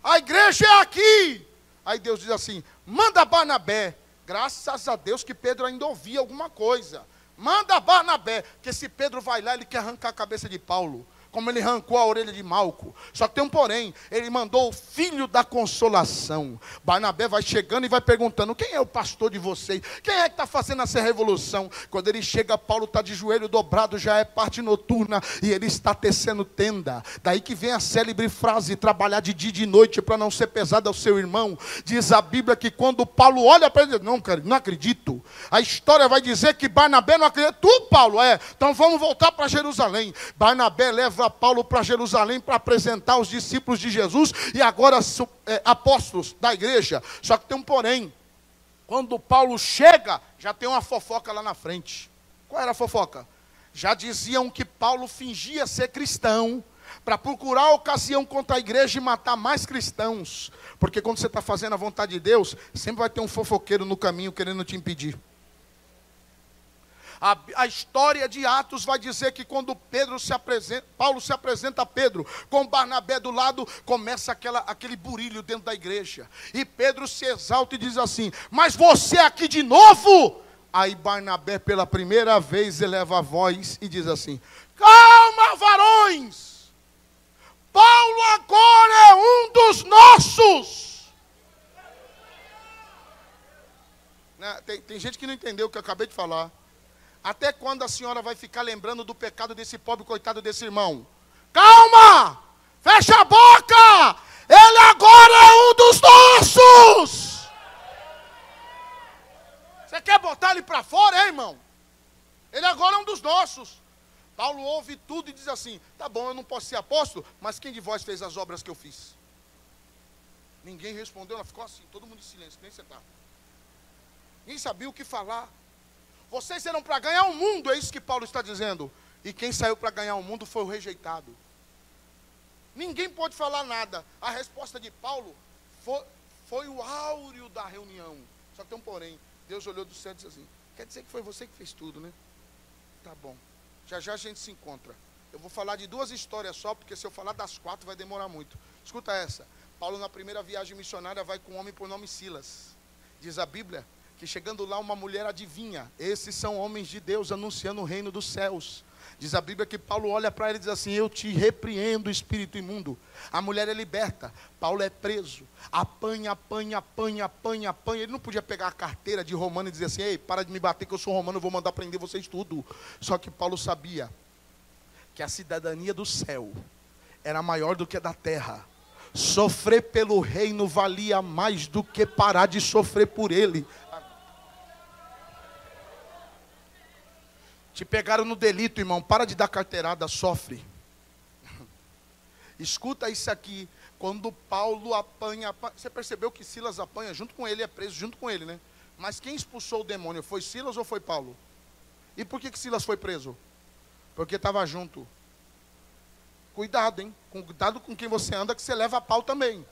A igreja é aqui. Aí Deus diz assim: manda Barnabé. Graças a Deus que Pedro ainda ouvia alguma coisa. Manda Barnabé. Porque se Pedro vai lá, ele quer arrancar a cabeça de Paulo, como ele arrancou a orelha de Malco. Só que tem um porém: ele mandou o filho da consolação. Barnabé vai chegando e vai perguntando: quem é o pastor de vocês? Quem é que está fazendo essa revolução? Quando ele chega, Paulo está de joelho dobrado, já é parte noturna, e ele está tecendo tenda. Daí que vem a célebre frase: trabalhar de dia e de noite para não ser pesado ao seu irmão. Diz a Bíblia que quando Paulo olha para ele, não, cara, não acredito. A história vai dizer que Barnabé não acredita. Tu, Paulo, então vamos voltar para Jerusalém. Barnabé leva Paulo para Jerusalém para apresentar os discípulos de Jesus e agora apóstolos da igreja. Só que tem um porém: quando Paulo chega, já tem uma fofoca lá na frente. Qual era a fofoca? Já diziam que Paulo fingia ser cristão para procurar a ocasião contra a igreja e matar mais cristãos. Porque quando você está fazendo a vontade de Deus, sempre vai ter um fofoqueiro no caminho querendo te impedir. A história de Atos vai dizer que quando Paulo se apresenta a Pedro, com Barnabé do lado, começa aquele burilho dentro da igreja. E Pedro se exalta e diz assim: mas você aqui de novo? Aí Barnabé, pela primeira vez, eleva a voz e diz assim: calma, varões! Paulo agora é um dos nossos. Tem gente que não entendeu o que eu acabei de falar. Até quando a senhora vai ficar lembrando do pecado desse pobre coitado desse irmão? Calma! Fecha a boca! Ele agora é um dos nossos! Você quer botar ele para fora, hein, irmão? Ele agora é um dos nossos. Paulo ouve tudo e diz assim: tá bom, eu não posso ser apóstolo, mas quem de vós fez as obras que eu fiz? Ninguém respondeu, ela ficou assim, todo mundo em silêncio, nem você tá. Ninguém sabia o que falar. Vocês eram para ganhar o mundo, é isso que Paulo está dizendo. E quem saiu para ganhar o mundo foi o rejeitado. Ninguém pode falar nada. A resposta de Paulo foi o áureo da reunião. Só que tem um porém. Deus olhou do céu e disse assim: quer dizer que foi você que fez tudo, né? Tá bom. Já já a gente se encontra. Eu vou falar de 2 histórias só, porque se eu falar das 4 vai demorar muito. Escuta essa. Paulo, na primeira viagem missionária, vai com um homem por nome Silas. Diz a Bíblia que chegando lá uma mulher adivinha. Esses são homens de Deus anunciando o reino dos céus. Diz a Bíblia que Paulo olha para ele e diz assim: eu te repreendo, espírito imundo. A mulher é liberta, Paulo é preso. Apanha. Ele não podia pegar a carteira de romano e dizer assim: ei, para de me bater que eu sou romano, eu vou mandar prender vocês tudo. Só que Paulo sabia que a cidadania do céu era maior do que a da terra. Sofrer pelo reino valia mais do que parar de sofrer por ele. Te pegaram no delito, irmão, para de dar carteirada, sofre. Escuta isso aqui, quando Paulo apanha, você percebeu que Silas apanha junto com ele, é preso junto com ele, né? Mas quem expulsou o demônio, foi Silas ou foi Paulo? E por que Silas foi preso? Porque estava junto. Cuidado, hein? Cuidado com quem você anda, que você leva a pau também.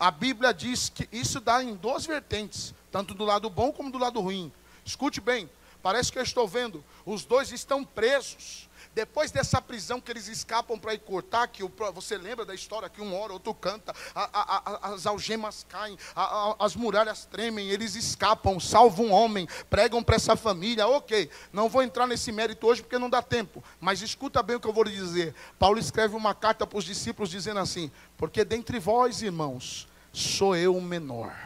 A Bíblia diz que isso dá em 2 vertentes, tanto do lado bom como do lado ruim. Escute bem. Parece que eu estou vendo, os 2 estão presos. Depois dessa prisão que eles escapam para ir cortar, que você lembra da história que um ora, outro canta, as algemas caem, as muralhas tremem, eles escapam, salvam um homem, pregam para essa família. Ok, não vou entrar nesse mérito hoje porque não dá tempo, mas escuta bem o que eu vou lhe dizer. Paulo escreve uma carta para os discípulos dizendo assim: porque dentre vós, irmãos, sou eu o menor.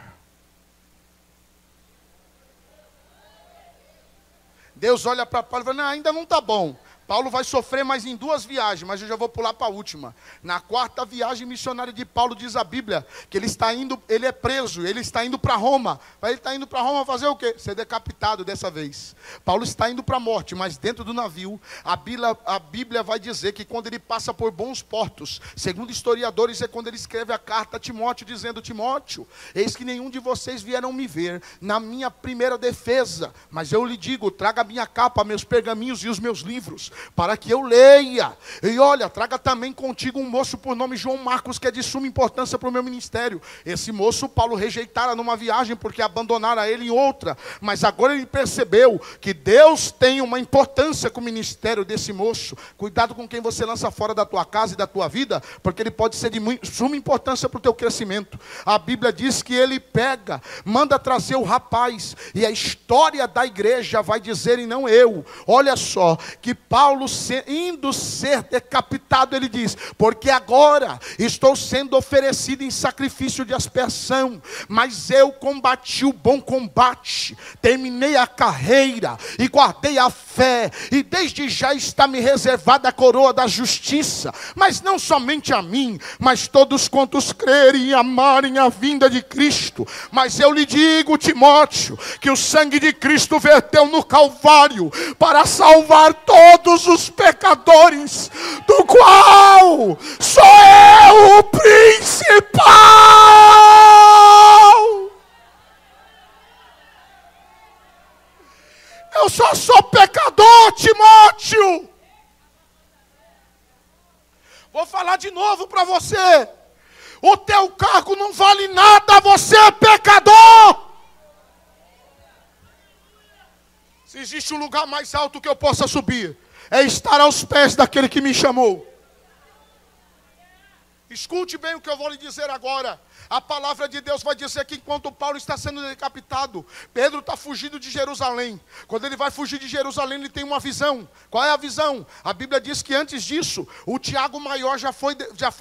Deus olha para Paulo e fala: não, ainda não está bom. Paulo vai sofrer mais em 2 viagens, mas eu já vou pular para a última. Na 4ª viagem missionária de Paulo, diz a Bíblia, que ele está indo, ele é preso, ele está indo para Roma. Mas ele está indo para Roma fazer o quê? Ser decapitado dessa vez. Paulo está indo para a morte, mas dentro do navio, a Bíblia vai dizer que quando ele passa por bons portos, segundo historiadores, é quando ele escreve a carta a Timóteo, dizendo: Timóteo, eis que nenhum de vocês vieram me ver na minha primeira defesa, mas eu lhe digo, traga a minha capa, meus pergaminhos e os meus livros, para que eu leia. E olha, traga também contigo um moço por nome João Marcos, que é de suma importância para o meu ministério. Esse moço Paulo rejeitara numa viagem, porque abandonara ele em outra, mas agora ele percebeu que Deus tem uma importância com o ministério desse moço. Cuidado com quem você lança fora da tua casa e da tua vida, porque ele pode ser de suma importância para o teu crescimento. A Bíblia diz que ele pega, manda trazer o rapaz, e a história da igreja vai dizer, e não eu, olha só, que Paulo indo ser decapitado, ele diz: porque agora estou sendo oferecido em sacrifício de expiação, mas eu combati o bom combate, terminei a carreira e guardei a fé, e desde já está me reservada a coroa da justiça, mas não somente a mim, mas todos quantos crerem e amarem a vinda de Cristo. Mas eu lhe digo, Timóteo, que o sangue de Cristo verteu no Calvário para salvar todos os pecadores, do qual sou eu o principal. Eu só sou pecador, Timóteo. Vou falar de novo para você: o teu cargo não vale nada, você é pecador. Se existe um lugar mais alto que eu possa subir, é estar aos pés daquele que me chamou. Escute bem o que eu vou lhe dizer agora. A palavra de Deus vai dizer que enquanto Paulo está sendo decapitado, Pedro está fugindo de Jerusalém. Quando ele vai fugir de Jerusalém, ele tem uma visão. Qual é a visão? A Bíblia diz que antes disso, o Tiago Maior já foi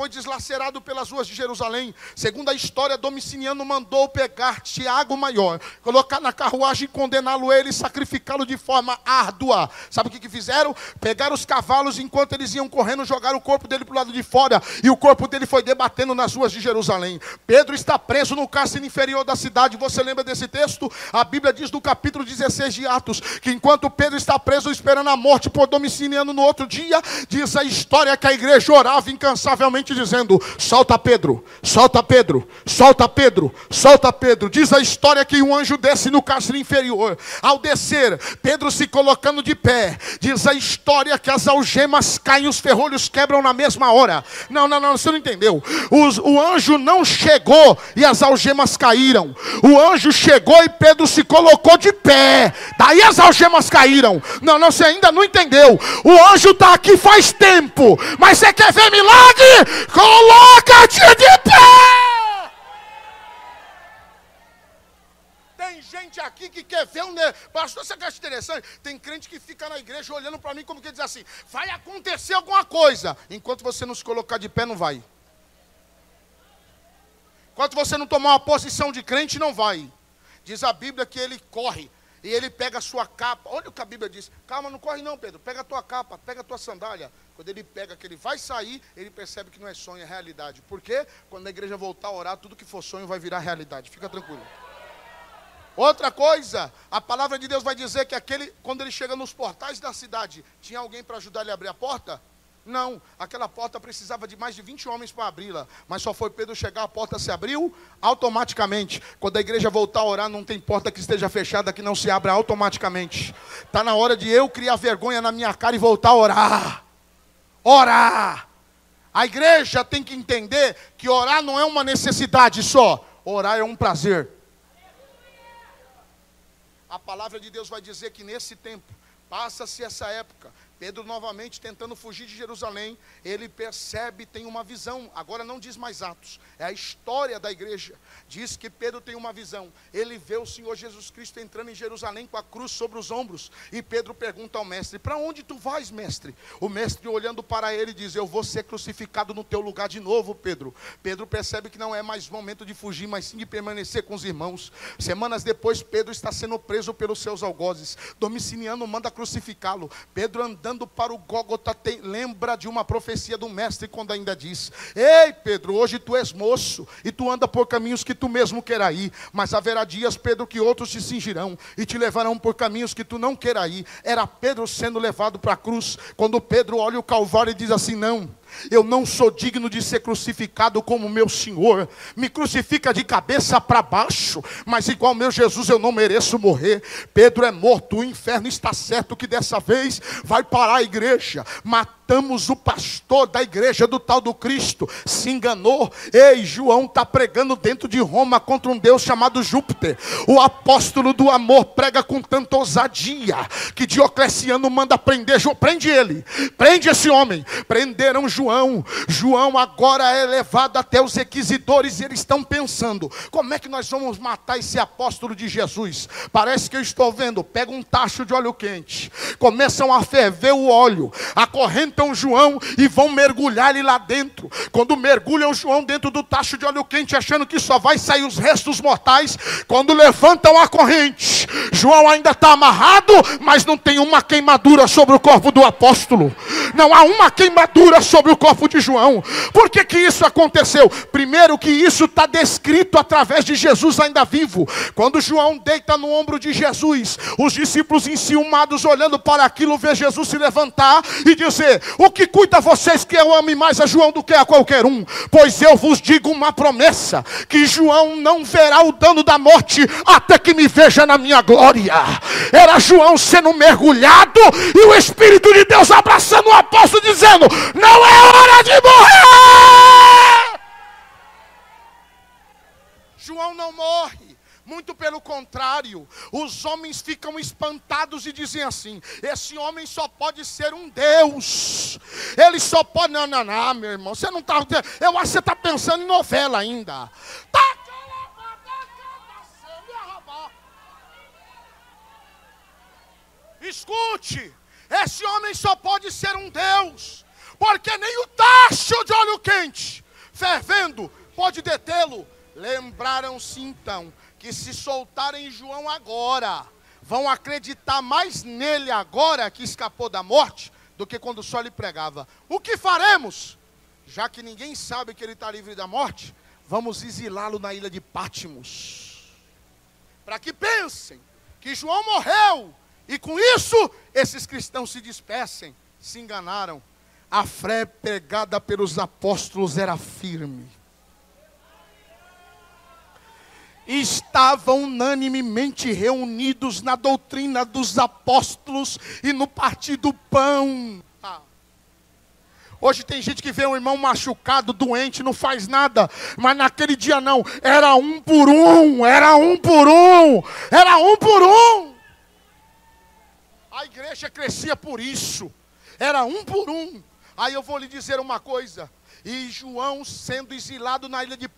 deslacerado pelas ruas de Jerusalém. Segundo a história, Domiciano mandou pegar Tiago Maior, colocar na carruagem e condená-lo ele e sacrificá-lo de forma árdua. Sabe o que fizeram? Pegaram os cavalos, enquanto eles iam correndo, jogaram o corpo dele para o lado de fora, e o corpo dele foi debatendo nas ruas de Jerusalém. Pedro está preso no cárcere inferior da cidade. Você lembra desse texto? A Bíblia diz no capítulo 16 de Atos, que enquanto Pedro está preso esperando a morte por Domiciano, no outro dia, diz a história que a igreja orava incansavelmente dizendo: solta Pedro, solta Pedro, solta Pedro, solta Pedro. Diz a história que um anjo desce no cárcere inferior. Ao descer, Pedro se colocando de pé, diz a história que as algemas caem, os ferrolhos quebram na mesma hora. Não, você não entendeu. O anjo não chegou e as algemas caíram. O anjo chegou e Pedro se colocou de pé. Daí as algemas caíram. Não, você ainda não entendeu. O anjo está aqui faz tempo. Mas você quer ver milagre? Coloca-te de pé. Tem gente aqui que quer ver pastor, você acha interessante? Tem crente que fica na igreja olhando para mim como que diz assim: vai acontecer alguma coisa. Enquanto você não se colocar de pé, não vai. Enquanto você não tomar uma posição de crente, não vai. Diz a Bíblia que ele corre e ele pega a sua capa. Olha o que a Bíblia diz. Calma, não corre não, Pedro. Pega a tua capa, pega a tua sandália. Quando ele pega, que ele vai sair, ele percebe que não é sonho, é realidade. Por quê? Quando a igreja voltar a orar, tudo que for sonho vai virar realidade. Fica tranquilo. Outra coisa, a palavra de Deus vai dizer que quando ele chega nos portais da cidade, tinha alguém para ajudar ele a abrir a porta? Não, aquela porta precisava de mais de 20 homens para abri-la. Mas só foi Pedro chegar, a porta se abriu automaticamente. Quando a igreja voltar a orar, não tem porta que esteja fechada que não se abra automaticamente. Está na hora de eu criar vergonha na minha cara e voltar a orar. Orar. A igreja tem que entender que orar não é uma necessidade só. Orar é um prazer. A palavra de Deus vai dizer que nesse tempo, passa-se essa época, Pedro novamente tentando fugir de Jerusalém, ele percebe, tem uma visão. Agora não diz mais Atos, é a história da igreja. Diz que Pedro tem uma visão. Ele vê o Senhor Jesus Cristo entrando em Jerusalém com a cruz sobre os ombros. E Pedro pergunta ao mestre: para onde tu vais, mestre? O mestre, olhando para ele, diz: eu vou ser crucificado no teu lugar de novo, Pedro. Pedro percebe que não é mais momento de fugir, mas sim de permanecer com os irmãos. Semanas depois, Pedro está sendo preso pelos seus algozes. Domiciano manda crucificá-lo. Pedro andando para o Gólgota lembra de uma profecia do mestre, quando ainda diz: ei Pedro, hoje tu és moço e tu anda por caminhos que tu mesmo queira ir, mas haverá dias, Pedro, que outros te cingirão e te levarão por caminhos que tu não queira ir. Era Pedro sendo levado para a cruz, quando Pedro olha o Calvário e diz assim: não, eu não sou digno de ser crucificado como meu Senhor. Me crucifica de cabeça para baixo, mas igual meu Jesus eu não mereço morrer. Pedro é morto, o inferno está certo que dessa vez vai parar a igreja. Matamos o pastor da igreja do tal do Cristo, se enganou. Ei, João está pregando dentro de Roma contra um Deus chamado Júpiter. O apóstolo do amor prega com tanta ousadia que Diocleciano manda prender. Prende ele, prende esse homem. Prenderam João agora é levado até os requisidores e eles estão pensando: como é que nós vamos matar esse apóstolo de Jesus? Parece que eu estou vendo, pega um tacho de óleo quente, começam a ferver o óleo, acorrentam João e vão mergulhar ele lá dentro. Quando mergulham João dentro do tacho de óleo quente, achando que só vai sair os restos mortais, quando levantam a corrente, João ainda está amarrado, mas não tem uma queimadura sobre o corpo do apóstolo. Não há uma queimadura sobre o corpo de João. Por que isso aconteceu? Primeiro, que isso está descrito através de Jesus ainda vivo. Quando João deita no ombro de Jesus, os discípulos enciumados olhando para aquilo, vê Jesus se levantar e dizer: o que cuida vocês que eu ame mais a João do que a qualquer um? Pois eu vos digo uma promessa, que João não verá o dano da morte até que me veja na minha glória. Era João sendo mergulhado e o Espírito de Deus abraçando o apóstolo, dizendo: não é hora de morrer. João não morre, muito pelo contrário. contrário, os homens ficam espantados e dizem assim: esse homem só pode ser um Deus. Ele só pode... Não, meu irmão, você não está... Eu acho que você está pensando em novela ainda. Escute, esse homem só pode ser um Deus, porque nem o tacho de óleo quente, fervendo, pode detê-lo. Lembraram-se então que se soltarem João agora, vão acreditar mais nele agora que escapou da morte, do que quando só lhe pregava. O que faremos? Já que ninguém sabe que ele está livre da morte, vamos exilá-lo na ilha de Pátimos, para que pensem que João morreu, e com isso esses cristãos se despecem. Se enganaram. A fé pregada pelos apóstolos era firme. Estavam unanimemente reunidos na doutrina dos apóstolos e no partir do pão. Hoje tem gente que vê um irmão machucado, doente, não faz nada. Mas naquele dia não, era um por um, era um por um, era um por um. A igreja crescia por isso, era um por um. Aí eu vou lhe dizer uma coisa. E João sendo exilado na ilha de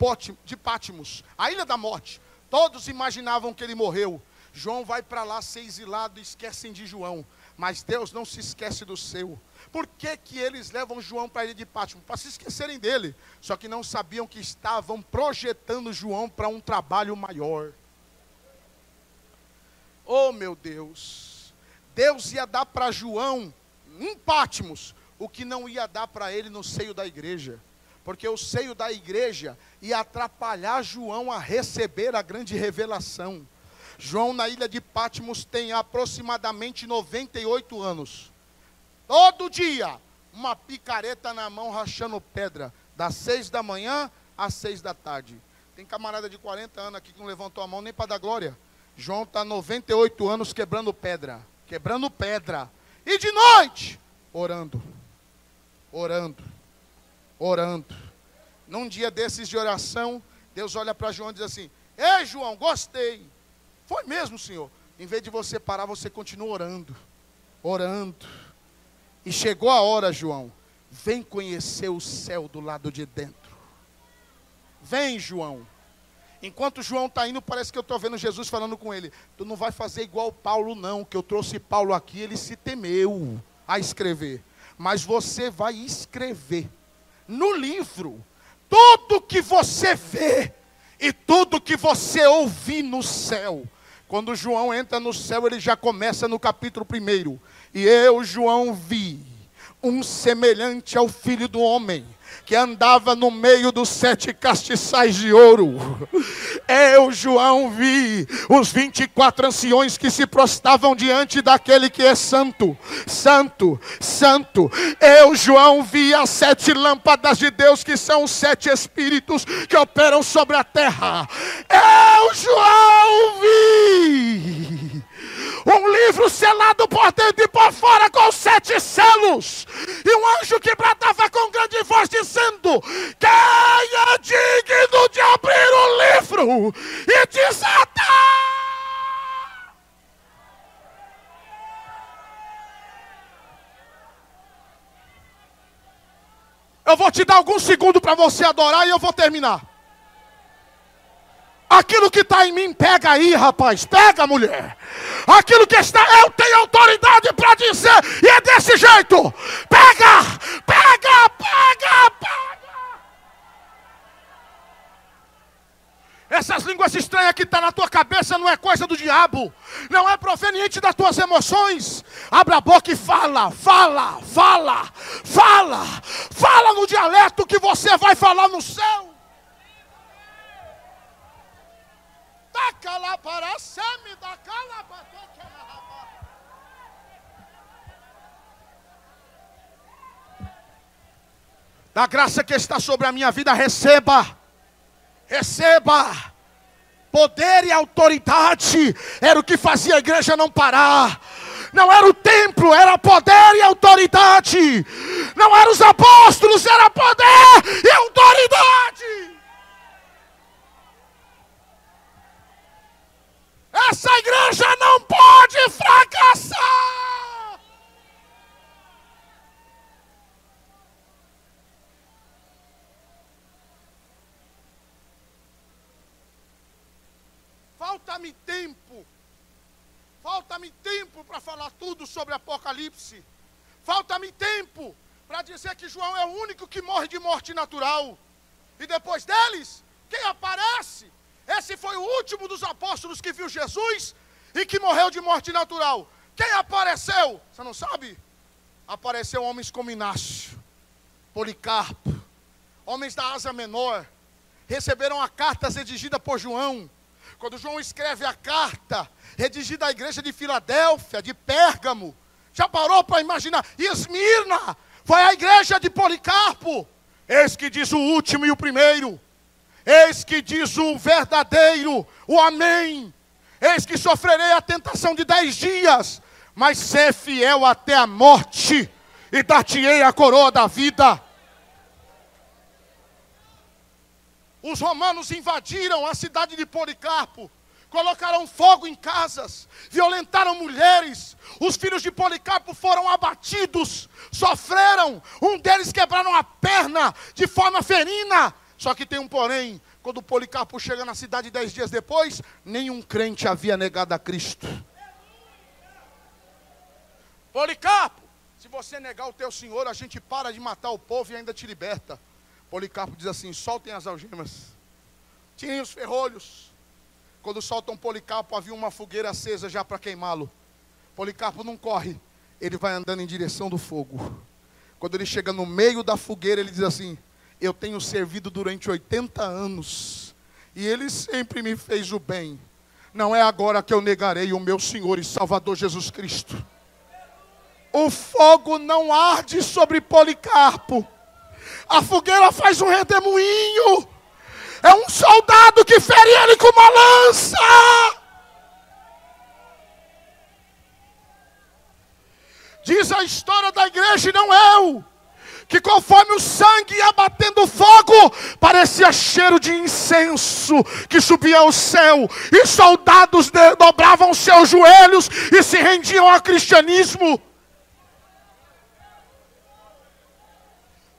Pátimos, a ilha da morte, todos imaginavam que ele morreu. João vai para lá ser exilado e esquecem de João. Mas Deus não se esquece do seu. Por que que eles levam João para a ilha de Pátimos? Para se esquecerem dele. Só que não sabiam que estavam projetando João para um trabalho maior. Oh meu Deus! Deus ia dar para João em Pátimos o que não ia dar para ele no seio da igreja. Porque o seio da igreja ia atrapalhar João a receber a grande revelação. João na ilha de Pátimos tem aproximadamente 98 anos. Todo dia, uma picareta na mão rachando pedra. Das 6 da manhã às 6 da tarde. Tem camarada de 40 anos aqui que não levantou a mão nem para dar glória. João está 98 anos quebrando pedra. Quebrando pedra. E de noite, orando. Orando. Orando. Num dia desses de oração, Deus olha para João e diz assim: ei João, gostei. Foi mesmo, Senhor. Em vez de você parar, você continua orando. Orando. E chegou a hora, João. Vem conhecer o céu do lado de dentro. Vem, João. Enquanto João está indo, parece que eu estou vendo Jesus falando com ele. Tu não vai fazer igual Paulo não, que eu trouxe Paulo aqui, ele se temeu a escrever. Mas você vai escrever no livro tudo que você vê e tudo que você ouvir no céu. Quando João entra no céu, ele já começa no capítulo 1. E eu, João, vi um semelhante ao Filho do Homem, que andava no meio dos 7 castiçais de ouro. Eu, João, vi os 24 anciões que se prostravam diante daquele que é santo, santo, santo. Eu, João, vi as 7 lâmpadas de Deus, que são os 7 espíritos que operam sobre a terra. Eu, João, vi um livro selado por dentro e por fora com 7 selos. E um anjo que bradava com grande voz dizendo: quem é digno de abrir o livro e desatar? Eu vou te dar alguns segundos para você adorar e eu vou terminar. Aquilo que está em mim, pega aí, rapaz. Pega, mulher. Aquilo que está, eu tenho autoridade para dizer. E é desse jeito. Pega, pega, pega, pega. Essas línguas estranhas que estão na tua cabeça não é coisa do diabo. Não é proveniente das tuas emoções. Abra a boca e fala, fala, fala, fala. Fala no dialeto que você vai falar no céu. Da graça que está sobre a minha vida, receba. Receba. Poder e autoridade era o que fazia a igreja não parar. Não era o templo, era poder e autoridade. Não eram os apóstolos, era poder e autoridade. え Essa igreja não pode fracassar. Falta-me tempo. Falta-me tempo para falar tudo sobre Apocalipse. Falta-me tempo para dizer que João é o único que morre de morte natural. E depois deles, quem aparece? Esse foi o último dos apóstolos que viu Jesus e que morreu de morte natural. Quem apareceu? Você não sabe? Apareceu homens como Inácio, Policarpo, homens da Ásia Menor. Receberam a carta redigida por João. Quando João escreve a carta, redigida à igreja de Filadélfia, de Pérgamo, já parou para imaginar? Esmirna foi a igreja de Policarpo. Eis que diz o último e o primeiro. Eis que diz o verdadeiro, o amém. Eis que sofrerei a tentação de 10 dias, mas ser fiel até a morte, e dar-te-ei a coroa da vida. Os romanos invadiram a cidade de Policarpo, colocaram fogo em casas, violentaram mulheres. Os filhos de Policarpo foram abatidos, sofreram. Um deles quebraram a perna de forma ferina. Só que tem um porém: quando Policarpo chega na cidade 10 dias depois, nenhum crente havia negado a Cristo. Policarpo, se você negar o teu Senhor, a gente para de matar o povo e ainda te liberta. Policarpo diz assim: soltem as algemas, tirem os ferrolhos. Quando soltam Policarpo, havia uma fogueira acesa já para queimá-lo. Policarpo não corre, ele vai andando em direção do fogo. Quando ele chega no meio da fogueira, ele diz assim: eu tenho servido durante 80 anos, e ele sempre me fez o bem. Não é agora que eu negarei o meu Senhor e Salvador Jesus Cristo. O fogo não arde sobre Policarpo. A fogueira faz um redemoinho. É um soldado que fere ele com uma lança. Diz a história da igreja, e não eu, que conforme o sangue ia batendo fogo, parecia cheiro de incenso que subia ao céu. E soldados dobravam seus joelhos e se rendiam ao cristianismo.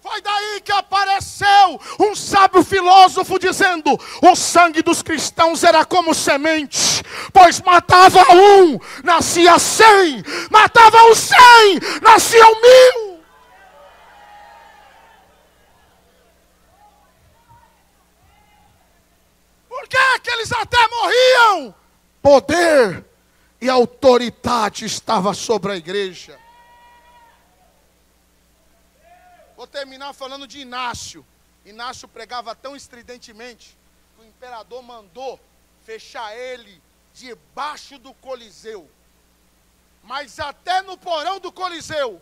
Foi daí que apareceu um sábio filósofo dizendo: o sangue dos cristãos era como semente, pois matava um, nascia 100, matava os 100, nasciam 1000. Por que eles até morriam? Poder e autoridade estava sobre a igreja. Vou terminar falando de Inácio. Inácio pregava tão estridentemente que o imperador mandou fechar ele debaixo do Coliseu. Mas até no porão do Coliseu,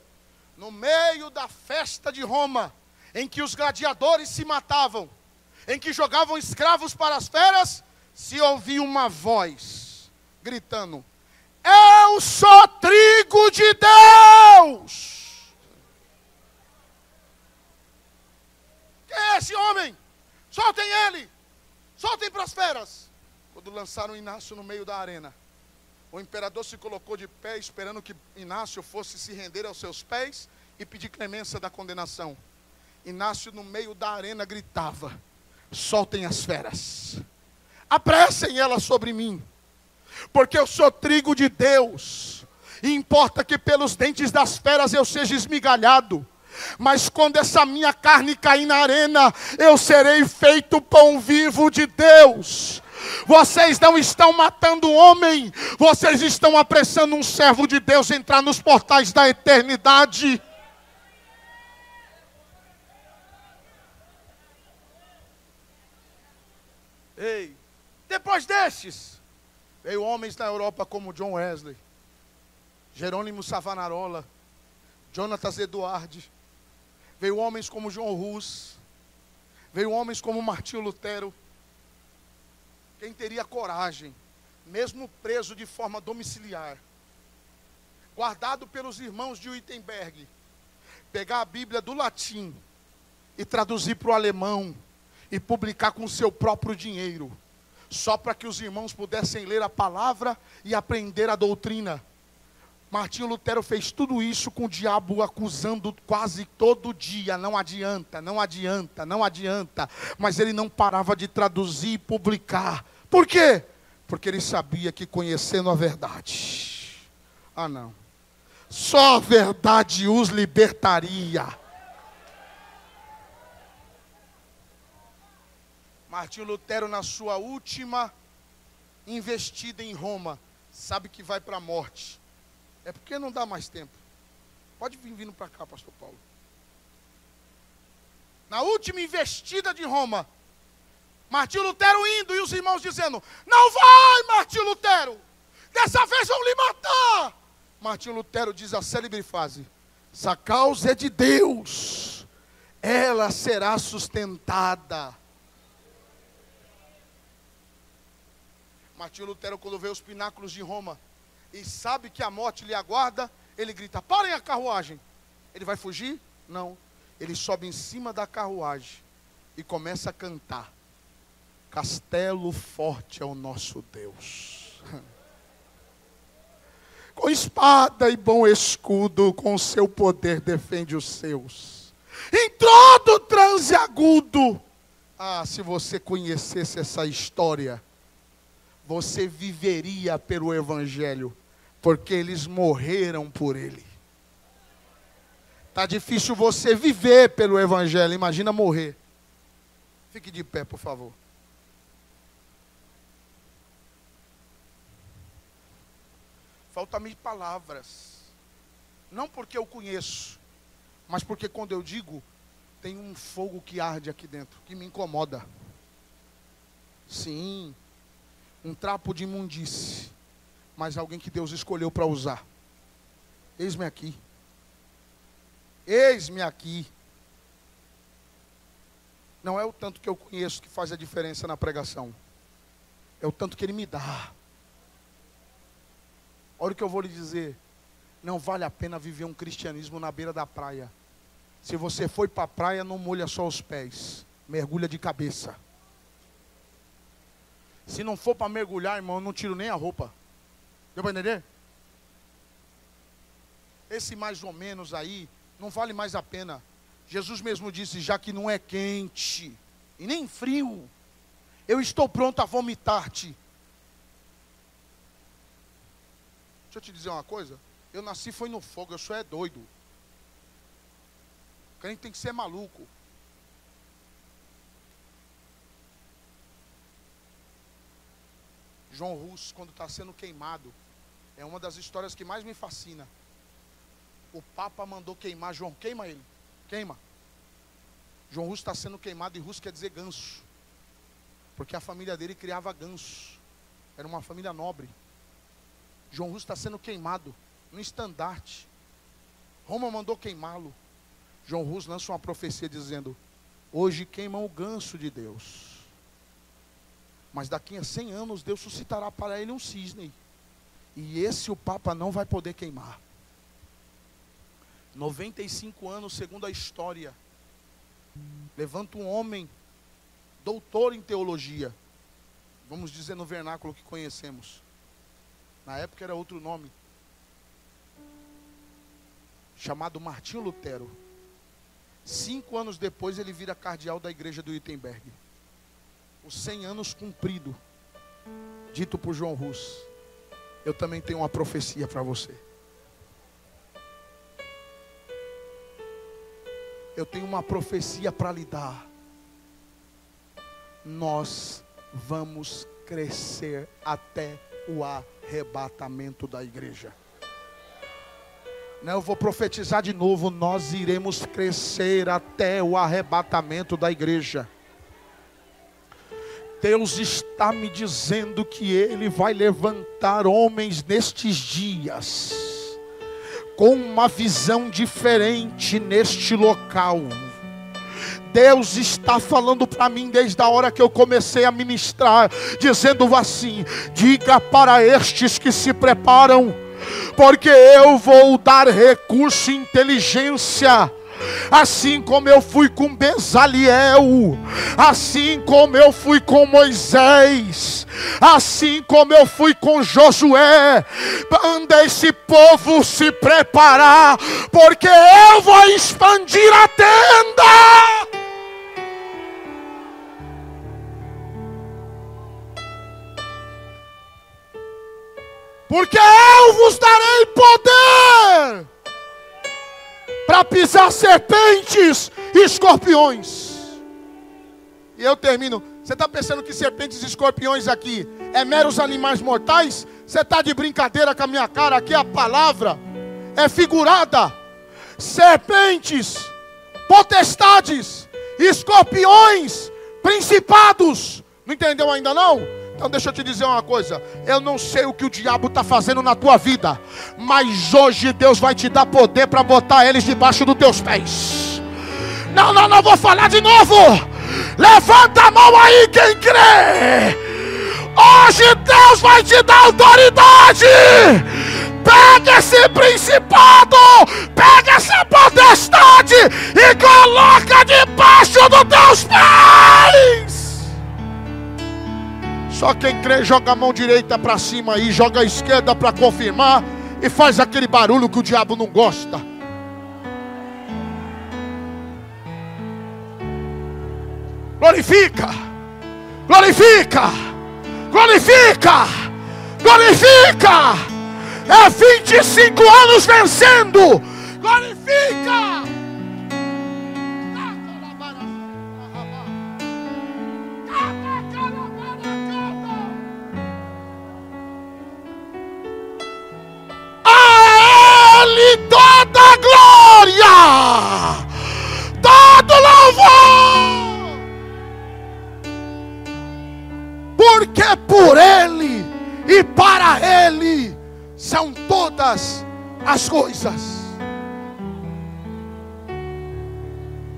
no meio da festa de Roma, em que os gladiadores se matavam, em que jogavam escravos para as feras, se ouvia uma voz gritando: eu sou trigo de Deus. Quem é esse homem? Soltem ele! Soltem para as feras! Quando lançaram Inácio no meio da arena, o imperador se colocou de pé, esperando que Inácio fosse se render aos seus pés e pedir clemência da condenação. Inácio, no meio da arena, gritava: soltem as feras, apressem elas sobre mim, porque eu sou trigo de Deus, e importa que pelos dentes das feras eu seja esmigalhado. Mas quando essa minha carne cair na arena, eu serei feito pão vivo de Deus. Vocês não estão matando homem, vocês estão apressando um servo de Deus entrar nos portais da eternidade. Ei, depois destes, veio homens na Europa como John Wesley, Jerônimo Savonarola, Jonatas Eduardi. Veio homens como João Hus, veio homens como Martinho Lutero. Quem teria coragem, mesmo preso de forma domiciliar, guardado pelos irmãos de Wittenberg, pegar a Bíblia do latim e traduzir para o alemão e publicar com seu próprio dinheiro? só para que os irmãos pudessem ler a palavra e aprender a doutrina. Martinho Lutero fez tudo isso com o diabo acusando quase todo dia. Não adianta, não adianta, não adianta. Mas ele não parava de traduzir e publicar. Por quê? Porque ele sabia que conhecendo a verdade, só a verdade os libertaria. Martinho Lutero, na sua última investida em Roma, sabe que vai para a morte. É porque não dá mais tempo. Pode vir vindo para cá, pastor Paulo. Na última investida de Roma, Martinho Lutero indo e os irmãos dizendo: não vai, Martinho Lutero, dessa vez vão lhe matar. Martinho Lutero diz a célebre frase: se a causa é de Deus, ela será sustentada. Martinho Lutero, quando vê os pináculos de Roma e sabe que a morte lhe aguarda, ele grita: parem a carruagem. Ele vai fugir? Não. Ele sobe em cima da carruagem e começa a cantar: castelo forte é o nosso Deus. Com espada e bom escudo, com seu poder defende os seus. Em todo transe agudo. Se você conhecesse essa história, você viveria pelo Evangelho, porque eles morreram por ele. Está difícil você viver pelo Evangelho, imagina morrer. Fique de pé, por favor. Faltam-me palavras. Não porque eu conheço, mas porque quando eu digo, tem um fogo que arde aqui dentro, que me incomoda. Sim, um trapo de imundície, mas alguém que Deus escolheu para usar. Eis-me aqui. Eis-me aqui. Não é o tanto que eu conheço que faz a diferença na pregação. É o tanto que Ele me dá. Olha o que eu vou lhe dizer. Não vale a pena viver um cristianismo na beira da praia. Se você foi para a praia, não molha só os pés. Mergulha de cabeça. Se não for para mergulhar, irmão, eu não tiro nem a roupa. Deu para entender? Esse mais ou menos aí, não vale mais a pena. Jesus mesmo disse: já que não é quente e nem frio, eu estou pronto a vomitar-te. Deixa eu te dizer uma coisa. Eu nasci foi no fogo, eu sou doido. O crente tem que ser maluco. João Russo, quando está sendo queimado, é uma das histórias que mais me fascina. O Papa mandou queimar João. Queima ele. Queima. João Russo está sendo queimado, e Russo quer dizer ganso. Porque a família dele criava ganso. Era uma família nobre. João Russo está sendo queimado no estandarte. Roma mandou queimá-lo. João Russo lança uma profecia dizendo: hoje queimam o ganso de Deus, mas daqui a 100 anos Deus suscitará para ele um cisne, e esse o Papa não vai poder queimar. 95 anos, segundo a história, levanta um homem, doutor em teologia, vamos dizer no vernáculo que conhecemos, na época era outro nome, chamado Martinho Lutero. 5 anos depois ele vira cardeal da igreja do Wittenberg. Os 100 anos cumprido, dito por João Russo. Eu também tenho uma profecia para você. Eu tenho uma profecia para lhe dar. Nós vamos crescer até o arrebatamento da igreja. Não, eu vou profetizar de novo. Nós iremos crescer até o arrebatamento da igreja. Deus está me dizendo que Ele vai levantar homens nestes dias, com uma visão diferente neste local. Deus está falando para mim desde a hora que eu comecei a ministrar, dizendo assim: diga para estes que se preparam, porque eu vou dar recurso e inteligência assim como eu fui com Bezaliel, assim como eu fui com Moisés, assim como eu fui com Josué. Manda esse povo se preparar, porque eu vou expandir a tenda. Porque eu vos darei poder para pisar serpentes e escorpiões. E eu termino. Você está pensando que serpentes e escorpiões aqui é meros animais mortais? Você está de brincadeira com a minha cara? Aqui a palavra é figurada. Serpentes, potestades, escorpiões, principados. Não entendeu ainda não? Então deixa eu te dizer uma coisa. Eu não sei o que o diabo está fazendo na tua vida, mas hoje Deus vai te dar poder para botar eles debaixo dos teus pés. Não vou falar de novo. Levanta a mão aí quem crê. Hoje Deus vai te dar autoridade. Pega esse principado, pega essa potestade e coloca debaixo dos teus pés. Só quem crê joga a mão direita para cima e joga a esquerda para confirmar e faz aquele barulho que o diabo não gosta. Glorifica, glorifica, glorifica, glorifica. É 25 anos vencendo. Glorifica. Toda glória, todo louvor, porque por Ele e para Ele são todas as coisas.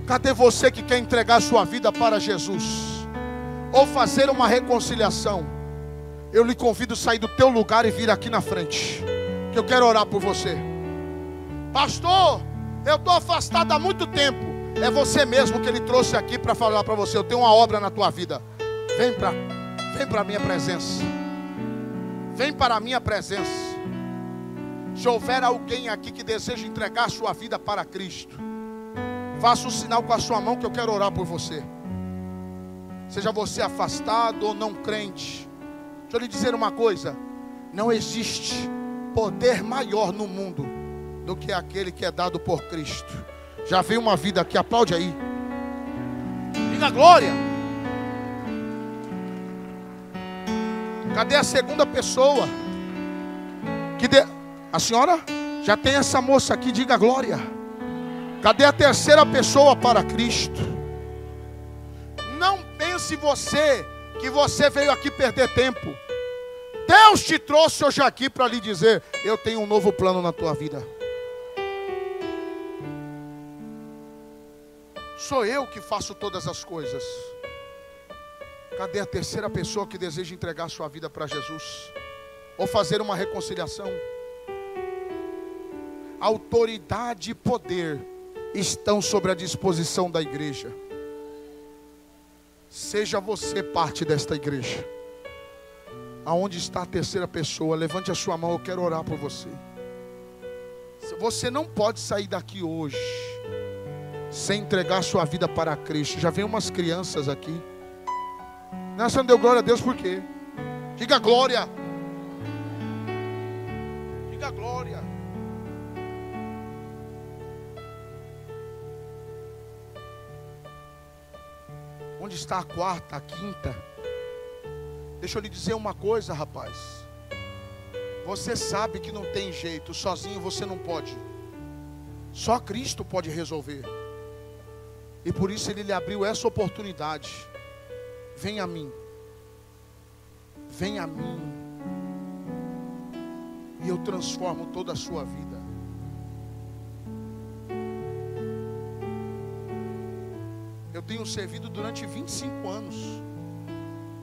Cadê você que quer entregar sua vida para Jesus ou fazer uma reconciliação? Eu lhe convido a sair do teu lugar e vir aqui na frente, que eu quero orar por você. Pastor, eu estou afastado há muito tempo. É você mesmo que Ele trouxe aqui para falar para você: eu tenho uma obra na tua vida. Vem para a minha presença. Vem para a minha presença. Se houver alguém aqui que deseja entregar a sua vida para Cristo, faça um sinal com a sua mão que eu quero orar por você. Seja você afastado ou não crente, deixa eu lhe dizer uma coisa: não existe poder maior no mundo do que aquele que é dado por Cristo. Já veio uma vida aqui, aplaude aí. Diga glória. Cadê a segunda pessoa? A senhora? Já tem essa moça aqui, diga glória. Cadê a terceira pessoa para Cristo? Não pense você que você veio aqui perder tempo. Deus te trouxe hoje aqui para lhe dizer: eu tenho um novo plano na tua vida. Sou eu que faço todas as coisas. Cadê a terceira pessoa que deseja entregar sua vida para Jesus ou fazer uma reconciliação? Autoridade e poder estão sobre a disposição da igreja. Seja você parte desta igreja. Aonde está a terceira pessoa? Levante a sua mão, eu quero orar por você. Você não pode sair daqui hoje sem entregar sua vida para Cristo. Já vem umas crianças aqui. Não, você não deu glória a Deus por quê? Diga glória. Diga glória. Onde está a quarta, a quinta? Deixa eu lhe dizer uma coisa, rapaz. Você sabe que não tem jeito, sozinho você não pode. Só Cristo pode resolver. E por isso Ele lhe abriu essa oportunidade. Vem a mim. Vem a mim. E eu transformo toda a sua vida. Eu tenho servido durante 25 anos.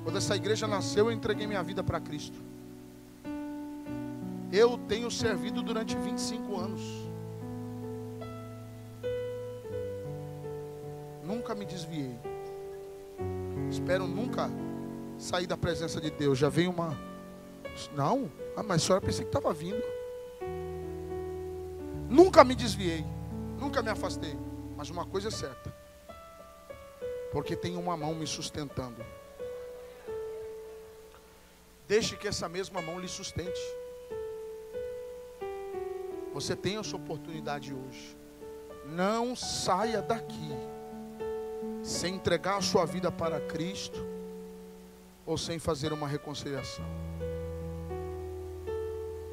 Quando essa igreja nasceu, eu entreguei minha vida para Cristo. Eu tenho servido durante 25 anos. Nunca me desviei. Espero nunca sair da presença de Deus. Já veio uma... Não, mas a senhora pensei que estava vindo. Nunca me desviei. Nunca me afastei. Mas uma coisa é certa. Porque tem uma mão me sustentando. Deixe que essa mesma mão lhe sustente. Você tem essa oportunidade hoje. Não saia daqui sem entregar a sua vida para Cristo ou sem fazer uma reconciliação.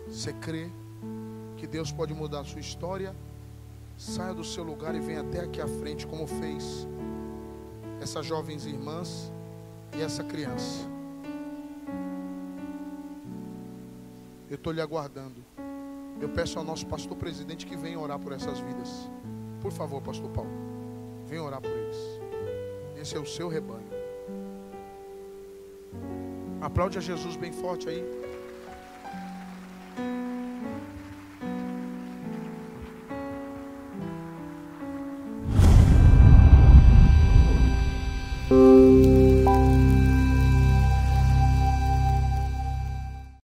Você crê que Deus pode mudar a sua história? Saia do seu lugar e venha até aqui à frente, como fez essas jovens irmãs e essa criança. Eu estou lhe aguardando. Eu peço ao nosso pastor presidente que venha orar por essas vidas. Por favor, pastor Paulo, venha orar por eles. Esse é o seu rebanho. Aplaude a Jesus bem forte aí.